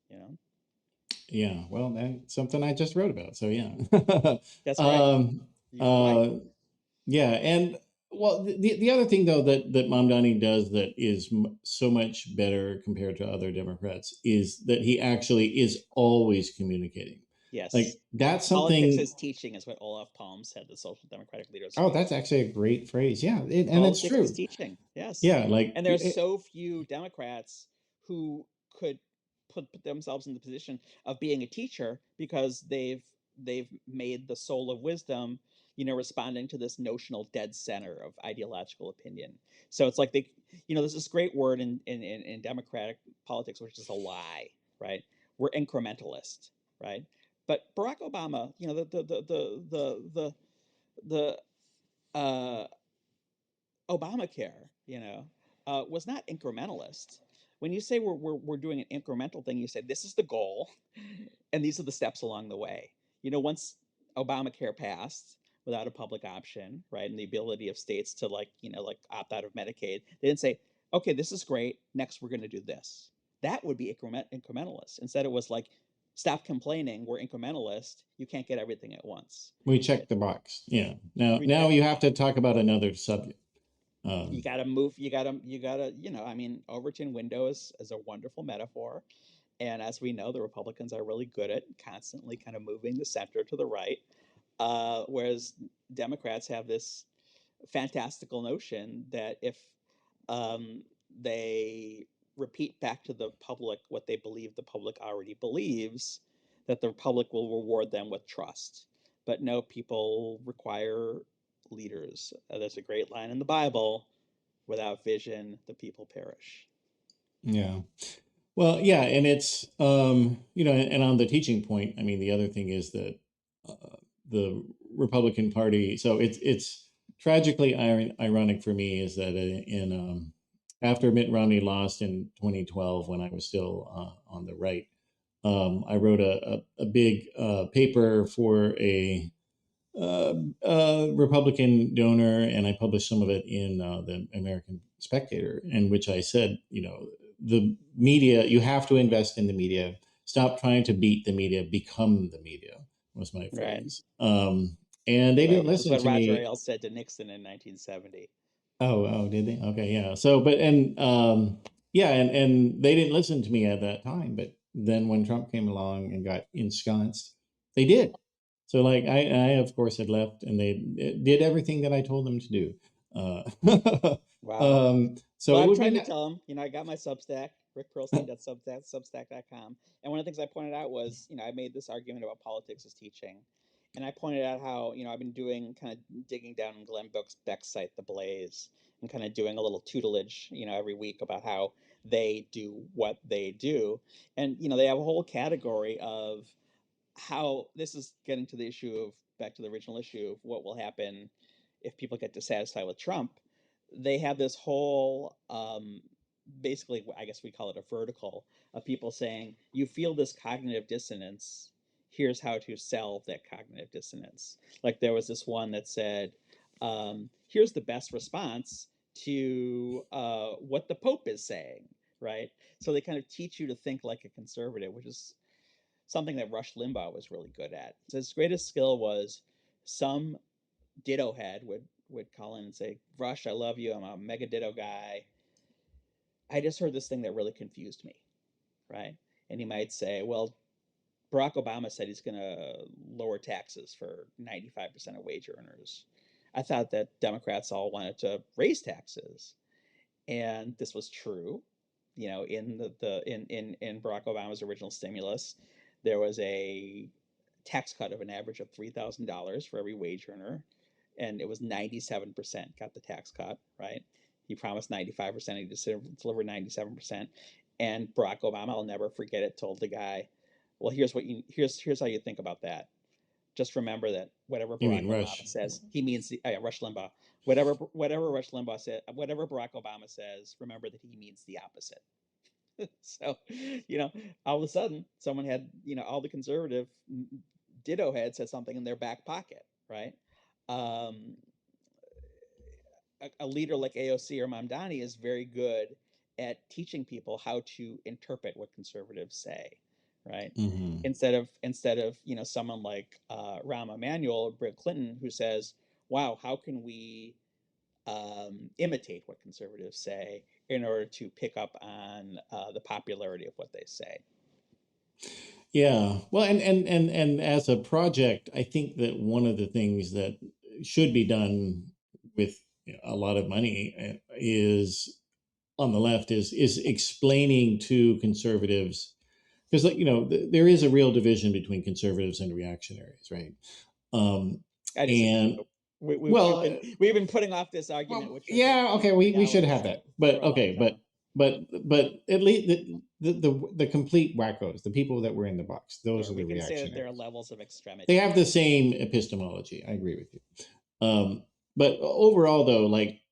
Yeah. Well, that's something I just wrote about. So yeah. That's right. um, You're right. uh, yeah. And well, the other thing though that Mamdani does that is so much better compared to other Democrats is that he actually is always communicating. Yes. Like that's Politics something. is teaching is what Olaf Palme said, the Social Democratic leader Oh, speech. that's actually a great phrase. Yeah, and it's Politics is true. teaching. Yes. Yeah, like And there's so few Democrats who could put themselves in the position of being a teacher, because they've made the soul of wisdom, responding to this notional dead center of ideological opinion. So it's like there's this great word in democratic politics, which is a lie, right? We're incrementalist, right? But Barack Obama, the Obamacare, was not incrementalist. When you say we're doing an incremental thing, you say this is the goal, and these are the steps along the way. Once Obamacare passed without a public option, right, and the ability of states to like opt out of Medicaid, they didn't say, okay, this is great. Next, we're going to do this. That would be incrementalist. Instead, it was like, stop complaining. We're incrementalist. You can't get everything at once. we Right? check the box. Yeah. Now Check the you have box. to talk about another subject. You Um, got to move. You got to. I mean, Overton window is a wonderful metaphor. And as we know, the Republicans are really good at constantly kind of moving the center to the right. Whereas Democrats have this fantastical notion that if they repeat back to the public what they believe the public already believes, that the public will reward them with trust. But no, people require leaders. There's a great line in the Bible: without vision, the people perish. Yeah. Well, yeah, and it's and on the teaching point, I mean, the other thing is that the Republican Party. So it's tragically ironic for me is that in after Mitt Romney lost in 2012, when I was still on the right, I wrote a big paper for a Republican donor, and I published some of it in the American Spectator, in which I said, the media, you have to invest in the media. Stop trying to beat the media, become the media, was my Right. phrase. And they didn't Which is listen what to Roger me. Ailes said to Nixon in 1970. Oh, did they? Okay, yeah. So, yeah, and they didn't listen to me at that time. But then when Trump came along and got ensconced, they did. So, like, I of course had left, and they did everything that I told them to do. Wow. So Well, it I've would be tried to tell him, I got my Substack, rickperlstein.substack.com. And one of the things I pointed out was, I made this argument about politics as teaching. And I pointed out how, I've been doing kind of digging down in Glenn Beck's site, The Blaze, and kind of doing a little tutelage, every week about how they do what they do. And, they have a whole category of how this is getting to the issue of back to the original issue of what will happen if people get dissatisfied with Trump. They have this whole basically, I guess we call it a vertical of people saying, you feel this cognitive dissonance, here's how to solve that cognitive dissonance. Like there was this one that said, here's the best response to what the Pope is saying, right? So they kind of teach you to think like a conservative, which is something that Rush Limbaugh was really good at. So his greatest skill was some ditto head would call in and say, Rush, I love you, I'm a mega ditto guy, I just heard this thing that really confused me, right? And he might say, well, Barack Obama said he's going to lower taxes for 95% of wage earners. I thought that Democrats all wanted to raise taxes, and this was true. In in Barack Obama's original stimulus, there was a tax cut of an average of $3,000 for every wage earner, and it was 97% got the tax cut, right? He promised 95%, he just delivered 97%. And Barack Obama, I'll never forget it, told the guy, well, here's how you think about that. Just remember that whatever You Barack mean Obama Rush? says, he means Rush Limbaugh. Whatever Rush Limbaugh said, whatever Barack Obama says, remember that he means the opposite. So, all of a sudden, someone had, all the conservative ditto heads had something in their back pocket, right? Um, a leader like AOC or Mamdani is very good at teaching people how to interpret what conservatives say, right? Mm-hmm. Instead of someone like Rahm Emanuel or Bill Clinton who says, "Wow, how can we imitate what conservatives say in order to pick up on the popularity of what they say." Yeah. Well, and as a project, I think that one of the things that should be done with a lot of money is on the left is explaining to conservatives, because there is a real division between conservatives and reactionaries, right? Um, I disagree, and but we've well, been we've been putting off this argument, well, which I think yeah, is okay, we should have analogous that, for but a long okay, time. but at least the complete wackos, the people that were in the box, those Sure, are we the can say that there are reactionaries. levels of They extremity. have the same epistemology. I agree with you. But overall, though, like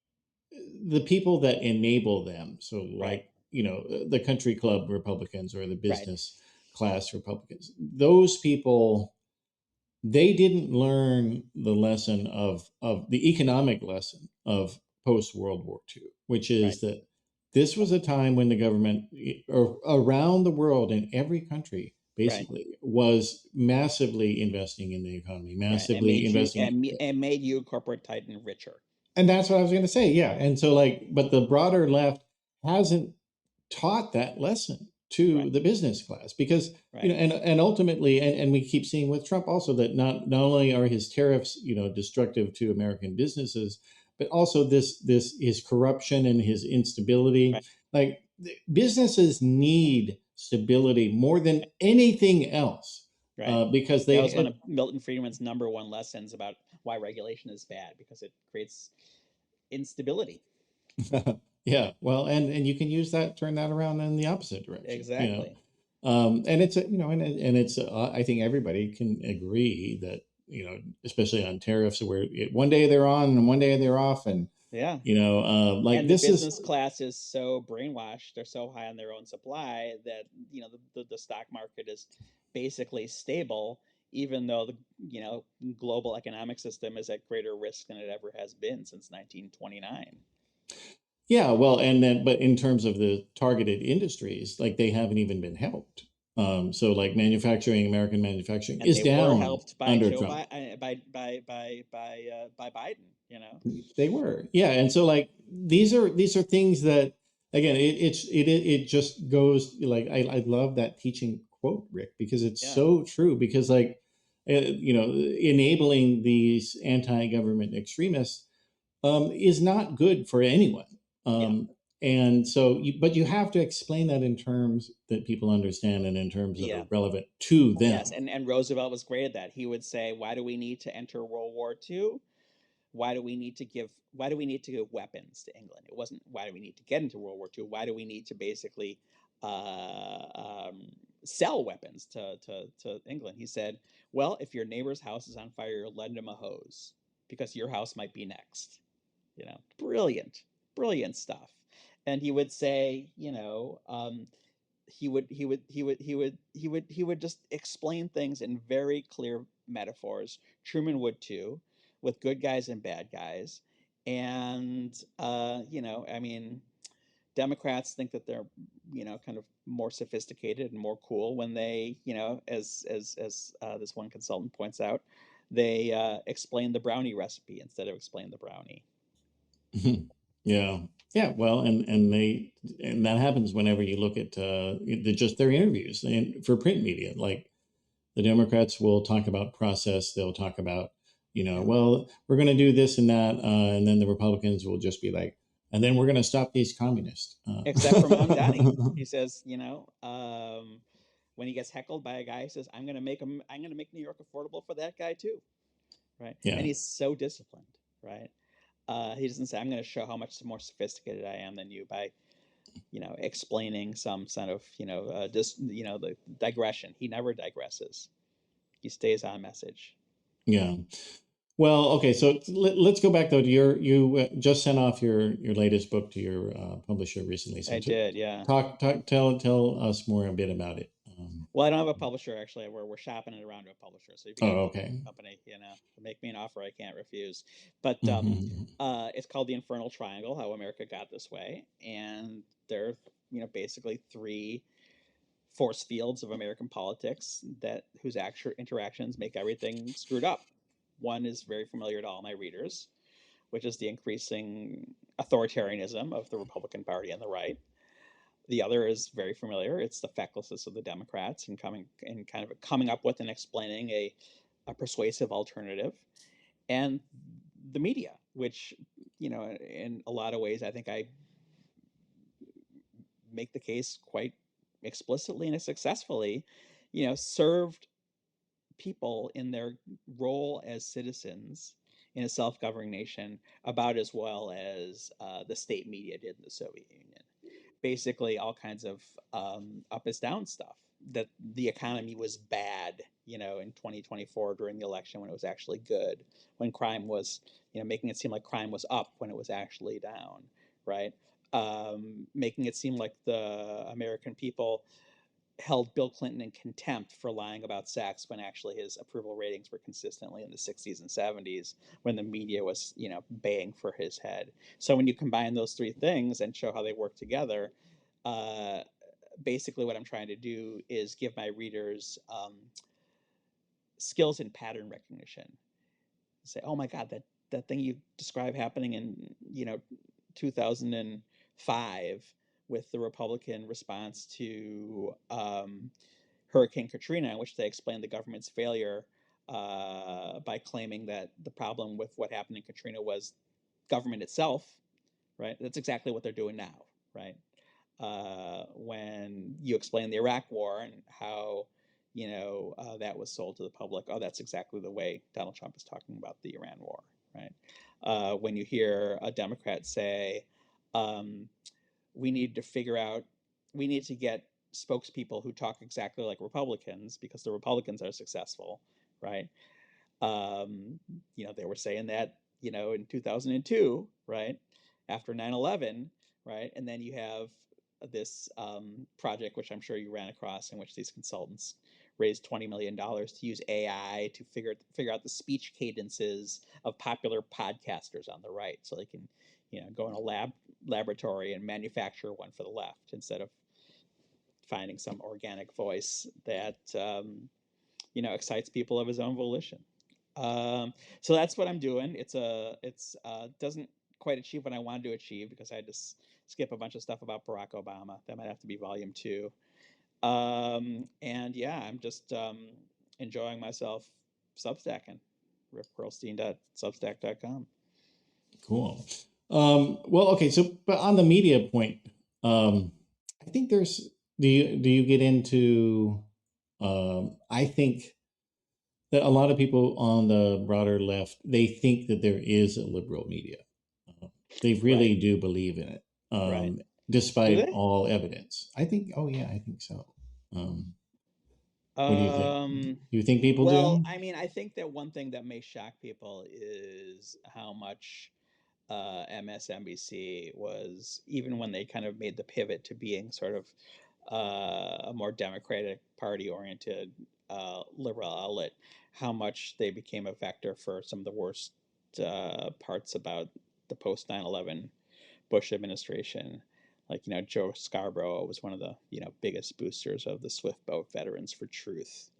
the people that enable them, so Right, like the country club Republicans or the right, business class Republicans, those people, they didn't learn the lesson of the economic lesson of post World War II, which right, is that this was a time when the government around the world in every country right, basically was massively investing in the economy, right, and massively investing. made you corporate titan richer. And that's what I was going to say. Yeah. And so, like, but the broader left hasn't taught that lesson. to Right. the business class because Right. and ultimately and we keep seeing with Trump also that not only are his tariffs destructive to American businesses, but also this his corruption and his instability. Right. Like businesses need stability more than anything else Right. because That was one they of Milton Friedman's number one lessons about why regulation is bad, because it creates instability. yeah, well, and you can use that, turn that around in the opposite direction, Exactly. and it's and it's I think everybody can agree that especially on tariffs where one day they're on and one day they're off, and Yeah. like And the this is business class is so brainwashed, they're so high on their own supply that the stock market is basically stable, even though the global economic system is at greater risk than it ever has been since 1929. yeah, well, and then but in terms of the targeted industries, like they haven't even been helped. So like American manufacturing And is they were down helped by under Joe Trump. Bi- by Biden. They were, yeah, and so like these are things that again it just goes like I love that teaching quote, Rick, because it's Yeah, so true. Because like enabling these anti-government extremists is not good for anyone. yeah, And so, but you have to explain that in terms that people understand and in terms that are yeah. relevant to Yes, them. and Roosevelt was great at that. He would say, "Why do we need to enter World War II? Why do we need to give weapons to England?" It wasn't why do we need to get into World War II. Why do we need to basically uh, um, sell weapons to England? He said, "Well, if your neighbor's house is on fire, lend him a hose because your house might be next." Brilliant, brilliant stuff. And he would say, he would just explain things in very clear metaphors. Truman would too, with good guys and bad guys. And I mean, Democrats think that they're kind of more sophisticated and more cool when they as this one consultant points out, they explain the brownie recipe instead of explain the brownie. Yeah. Yeah. Well, and that happens whenever you look at just their interviews and for print media. Like the Democrats will talk about process. They'll talk about, Yeah. well, we're going to do this and that, and then the Republicans will just be like, and then we're going to stop these communists. Except for Mamdani. He says, when he gets heckled by a guy, he says, I'm gonna make New York affordable for that guy too, right? Yeah. And he's so disciplined, right? He doesn't say, I'm gonna show how much more sophisticated I am than you by, explaining some sort of, the digression. He never digresses. He stays on message. Yeah. Well, okay. So let's go back though to you just sent off your latest book to your publisher recently. So I did, yeah. tell us more a bit about it. Well, I don't have a publisher actually. We're shopping it around to a publisher. So if you got a Oh, publishing okay. company, make me an offer I can't refuse. But Hmm. it's called the Infernal Triangle: How America Got This Way, and there are basically three force fields of American politics that whose actual interactions make everything screwed up. One is very familiar to all my readers, which is the increasing authoritarianism of the Republican Party and the right. The other is very familiar. It's the fecklessness of the Democrats and coming up with and explaining a persuasive alternative, and the media, which in a lot of ways I think I make the case quite explicitly and successfully, served people in their role as citizens in a self-governing nation about as well as the state media did in the Soviet Union. Basically, all kinds of up is down stuff. That the economy was bad, in 2024 during the election when it was actually good. When crime was, making it seem like crime was up when it was actually down, right? Making it seem like the American people held Bill Clinton in contempt for lying about sex when actually his approval ratings were consistently in the 60s and 70s when the media was, baying for his head. So when you combine those three things and show how they work together, uh, basically what I'm trying to do is give my readers skills in pattern recognition. Say, oh my God, that thing you describe happening in 2005 with the Republican response to Hurricane Katrina, in which they explained the government's failure by claiming that the problem with what happened in Katrina was government itself, right? That's exactly what they're doing now, right? When you explain the Iraq War and how that was sold to the public, oh, that's exactly the way Donald Trump is talking about the Iran war, right? When you hear a Democrat say, um, we need to figure out, we need to get spokespeople who talk exactly like Republicans because the Republicans are successful, right? They were saying that, in 2002, right? After 9/11, right? And then you have this project, which I'm sure you ran across, in which these consultants raised $20 million to use AI to figure out the speech cadences of popular podcasters on the right, so they can, go in a laboratory and manufacture one for the left instead of finding some organic voice that excites people of his own volition. So that's what I'm doing. It's doesn't quite achieve what I wanted to achieve because I had to skip a bunch of stuff about Barack Obama. That might have to be volume 2. And yeah, I'm just enjoying myself substacking. rickperlstein.substack.com. Cool. Well, okay. So, but on the media point, I think there's. Do you get into? I think that a lot of people on the broader left, they think that there is a liberal media. Uh, they really Right. do believe in it, Right. Do despite they? all evidence. I think. Oh yeah, I think so. Um, what do you think? Um, Do you think people well, do? I mean, I think that one thing that may shock people is how much MSNBC was, even when they kind of made the pivot to being sort of a more Democratic Party oriented liberal outlet, how much they became a vector for some of the worst parts about the post 9/11 Bush administration. Like, Joe Scarborough was one of the, biggest boosters of the Swift Boat Veterans for Truth.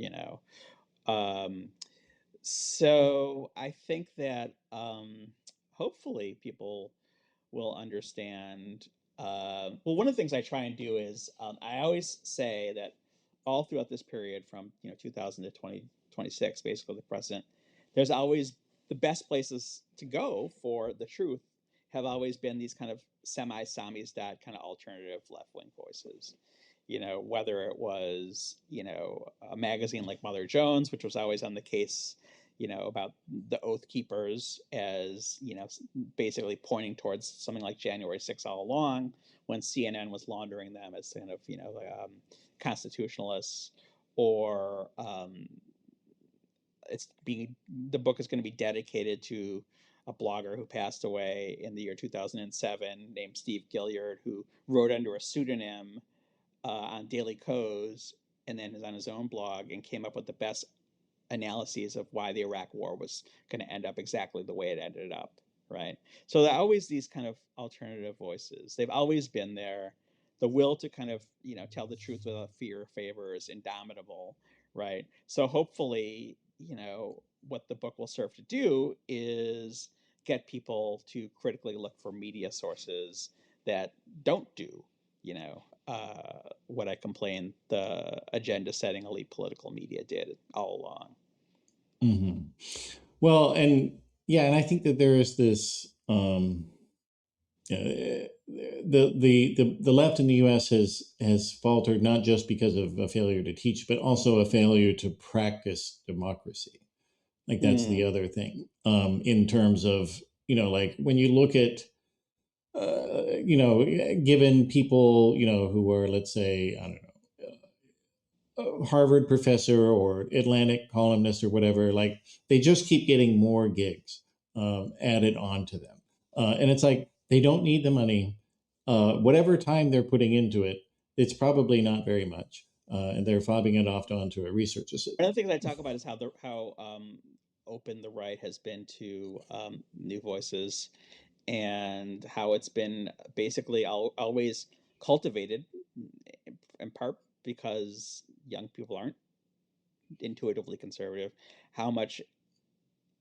Um, so I think that hopefully people will understand. Well, one of the things I try and do is I always say that all throughout this period from 2000 to 2026, basically the present, there's always the best places to go for the truth have always been these kind of semi-samizdat kind of alternative left-wing voices. Whether it was a magazine like Mother Jones, which was always on the case about the Oath Keepers as, basically pointing towards something like January 6th all along, when CNN was laundering them as kind of, constitutionalists, or the book is going to be dedicated to a blogger who passed away in the year 2007 named Steve Gilliard, who wrote under a pseudonym on Daily Kos and then is on his own blog and came up with the best analyses of why the Iraq War was going to end up exactly the way it ended up, right? So there are always these kind of alternative voices. They've always been there. The will to kind of tell the truth without fear or favor is indomitable, right? So hopefully, what the book will serve to do is get people to critically look for media sources that don't do, what I complain the agenda-setting elite political media did all along. Hmm. Well, and yeah, and I think that there is this the left in the U.S. has faltered not just because of a failure to teach, but also a failure to practice democracy. Like that's the Mm. other thing, in terms of like when you look at given people who are, let's say, I don't know, a Harvard professor or Atlantic columnist or whatever, like they just keep getting more gigs added on to them. And it's like they don't need the money. Whatever time they're putting into it, it's probably not very much. And they're fobbing it off onto a research assistant. One of the things I talk about is how open the right has been to new voices, and how it's been basically always cultivated, in part because young people aren't intuitively conservative. How much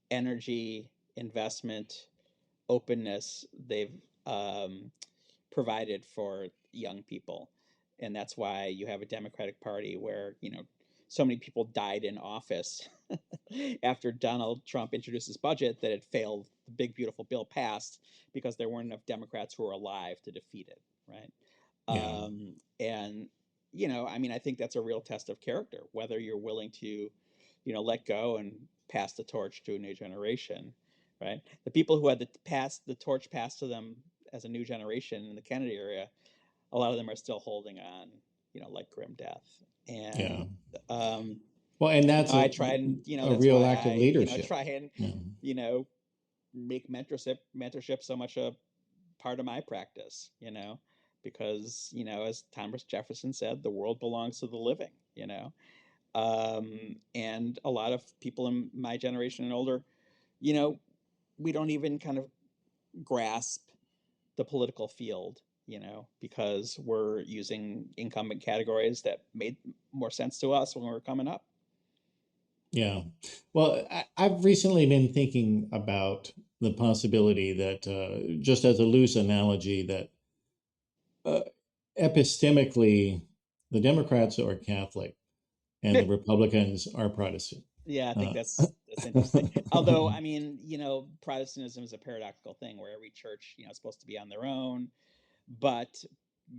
energy, investment, openness they've provided for young people. And that's why you have a Democratic Party where, so many people died in office after Donald Trump introduced his budget that it failed. The big, beautiful bill passed because there weren't enough Democrats who were alive to defeat it, right? Yeah. And, I think that's a real test of character, whether you're willing to, let go and pass the torch to a new generation, right? The people who had the torch passed to them as a new generation in the Kennedy area, a lot of them are still holding on, like grim death. Yeah. And Well, and that's I try and a that's real why act of I leadership. try and Yeah. make mentorship so much a part of my practice. Because as Thomas Jefferson said, the world belongs to the living. And a lot of people in my generation and older, you know, we don't even kind of grasp the political field, because we're using incumbent categories that made more sense to us when we were coming up. Yeah. Well, I've recently been thinking about the possibility that, just as a loose analogy, that uh, epistemically, the Democrats are Catholic and the Republicans are Protestant. Yeah, I think Uh, that's interesting. Although, Protestantism is a paradoxical thing where every church, is supposed to be on their own, but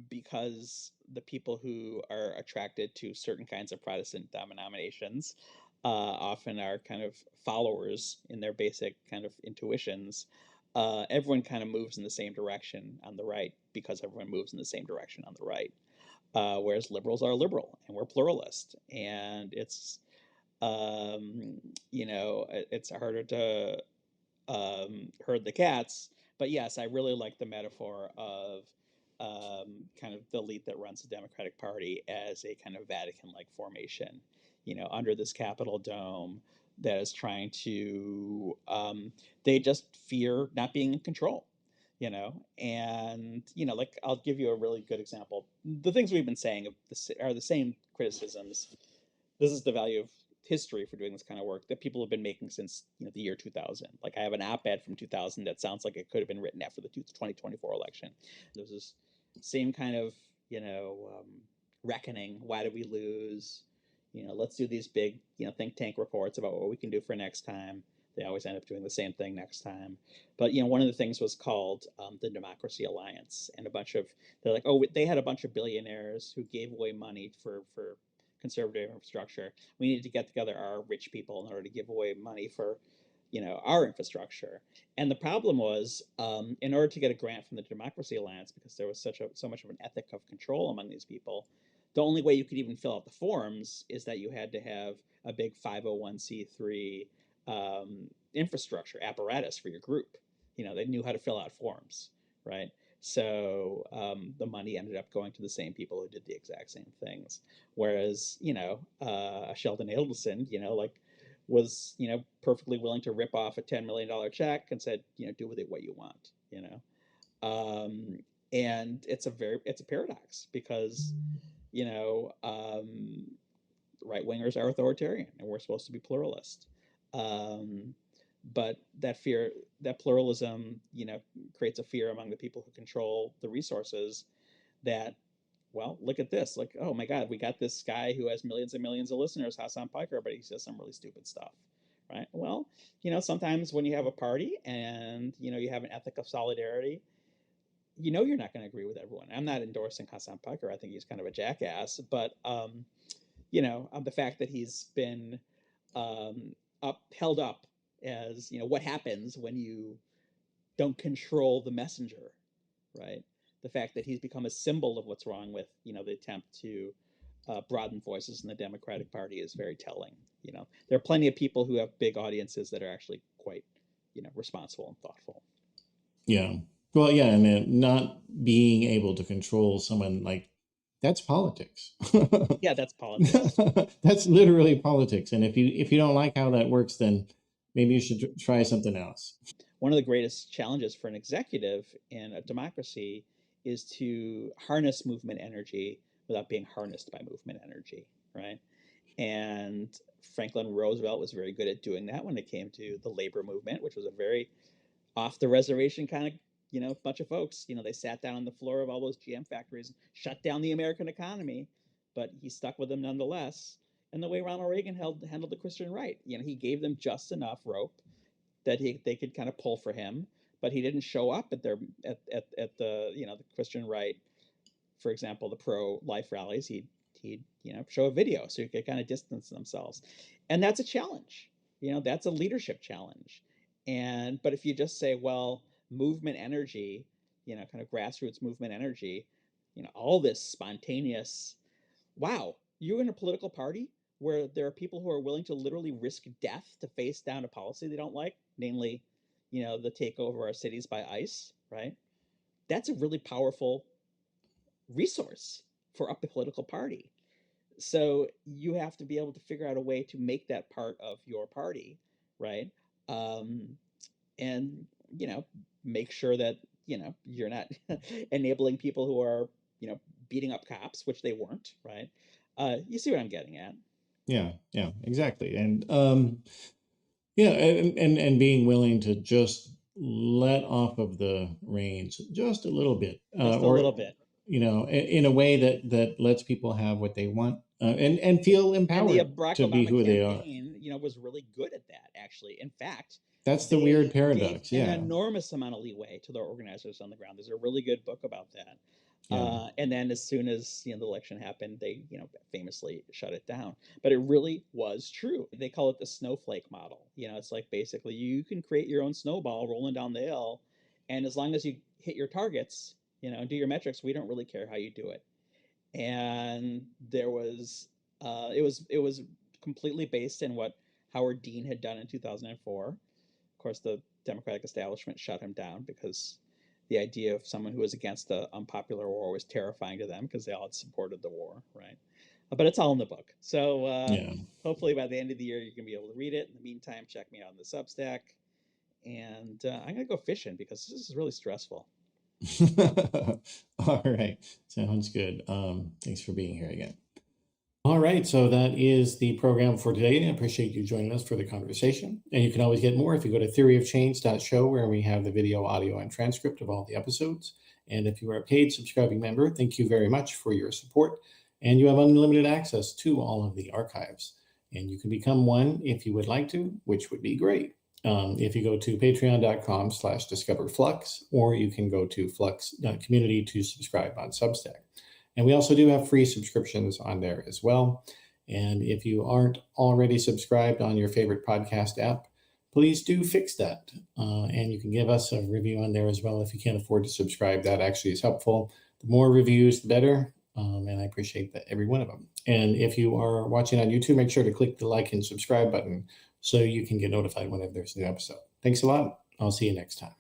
because the people who are attracted to certain kinds of Protestant denominations often are kind of followers in their basic kind of intuitions, everyone kind of moves in the same direction on the right because everyone moves in the same direction on the right. Whereas liberals are liberal and we're pluralist, and it's harder to herd the cats. But yes, I really like the metaphor of kind of the elite that runs the Democratic Party as a kind of Vatican-like formation, under this Capitol dome that is trying to. They just fear not being in control. And like I'll give you a really good example. The things we've been saying are the same criticisms. This is the value of history for doing this kind of work that people have been making since the year 2000. Like I have an op-ed from 2000 that sounds like it could have been written after the 2024 election. There's this same kind of reckoning. Why did we lose? Let's do these big think tank reports about what we can do for next time. They always end up doing the same thing next time. But one of the things was called the Democracy Alliance, and they're like, oh, they had a bunch of billionaires who gave away money for conservative infrastructure. We needed to get together our rich people in order to give away money for our infrastructure. And the problem was, in order to get a grant from the Democracy Alliance, because there was so much of an ethic of control among these people, the only way you could even fill out the forms is that you had to have a big 501c3 infrastructure apparatus for your group. They knew how to fill out forms, right? So the money ended up going to the same people who did the exact same things. Whereas, Sheldon Adelson, was, perfectly willing to rip off a $10 million check and said, do with it what you want, and it's a paradox because, right wingers are authoritarian and we're supposed to be pluralist. Um, but that pluralism, creates a fear among the people who control the resources that, well, look at this. Like, oh my God, we got this guy who has millions and millions of listeners, Hassan Piker, but he says some really stupid stuff, right? Well, sometimes when you have a party and, you have an ethic of solidarity, you're not going to agree with everyone. I'm not endorsing Hassan Piker. I think he's kind of a jackass, but, the fact that he's been held up as, what happens when you don't control the messenger, right? The fact that he's become a symbol of what's wrong with the attempt to broaden voices in the Democratic Party is very telling. There are plenty of people who have big audiences that are actually quite responsible and thoughtful. Yeah. Well, yeah, and then not being able to control someone, like, that's politics. Yeah, that's politics. That's literally politics. And if you don't like how that works, then maybe you should try something else. One of the greatest challenges for an executive in a democracy is to harness movement energy without being harnessed by movement energy, right? And Franklin Roosevelt was very good at doing that when it came to the labor movement, which was a very off the reservation kind of a bunch of folks, they sat down on the floor of all those GM factories, shut down the American economy, but he stuck with them nonetheless. And the way Ronald Reagan handled the Christian right, he gave them just enough rope that they could kind of pull for him, but he didn't show up at the the Christian right. For example, the pro-life rallies, he'd show a video so you could kind of distance themselves, and that's a challenge. That's a leadership challenge. But if you just say, well, movement energy, kind of grassroots movement energy, all this spontaneous, wow, you're in a political party where there are people who are willing to literally risk death to face down a policy they don't like, namely, the takeover of our cities by ICE, right? That's a really powerful resource for a political party. So you have to be able to figure out a way to make that part of your party, right? And make sure that you're not enabling people who are beating up cops, which they weren't, right? You see what I'm getting at? Yeah, exactly. And and being willing to just let off of the reins just a little bit, Just a little bit. In a way that lets people have what they want, and feel And the empowered Barack to be Obama who they are. campaign, was really good at that, actually. In fact, That's the they weird paradox. gave an Yeah. enormous amount of leeway to their organizers on the ground. There's a really good book about that. Yeah. And then as soon as the election happened, they famously shut it down. But it really was true. They call it the snowflake model. It's like basically you can create your own snowball rolling down the hill, and as long as you hit your targets, and do your metrics, we don't really care how you do it. And there was it was completely based in what Howard Dean had done in 2004. Of course, the Democratic establishment shut him down because the idea of someone who was against an unpopular war was terrifying to them because they all had supported the war, right? But it's all in the book. So hopefully by the end of the year, you can be able to read it. In the meantime, check me out on the Substack. And I'm going to go fishing because this is really stressful. All right. Sounds good. Thanks for being here again. All right, so that is the program for today, and I appreciate you joining us for the conversation. And you can always get more if you go to theoryofchange.show, where we have the video, audio, and transcript of all the episodes. And if you are a paid subscribing member, thank you very much for your support. And you have unlimited access to all of the archives. And you can become one if you would like to, which would be great. If you go to patreon.com/discoverflux, or you can go to flux.community to subscribe on Substack. And we also do have free subscriptions on there as well. And if you aren't already subscribed on your favorite podcast app, please do fix that. And you can give us a review on there as well if you can't afford to subscribe. That actually is helpful. The more reviews, the better. And I appreciate every one of them. And if you are watching on YouTube, make sure to click the like and subscribe button so you can get notified whenever there's a new episode. Thanks a lot. I'll see you next time.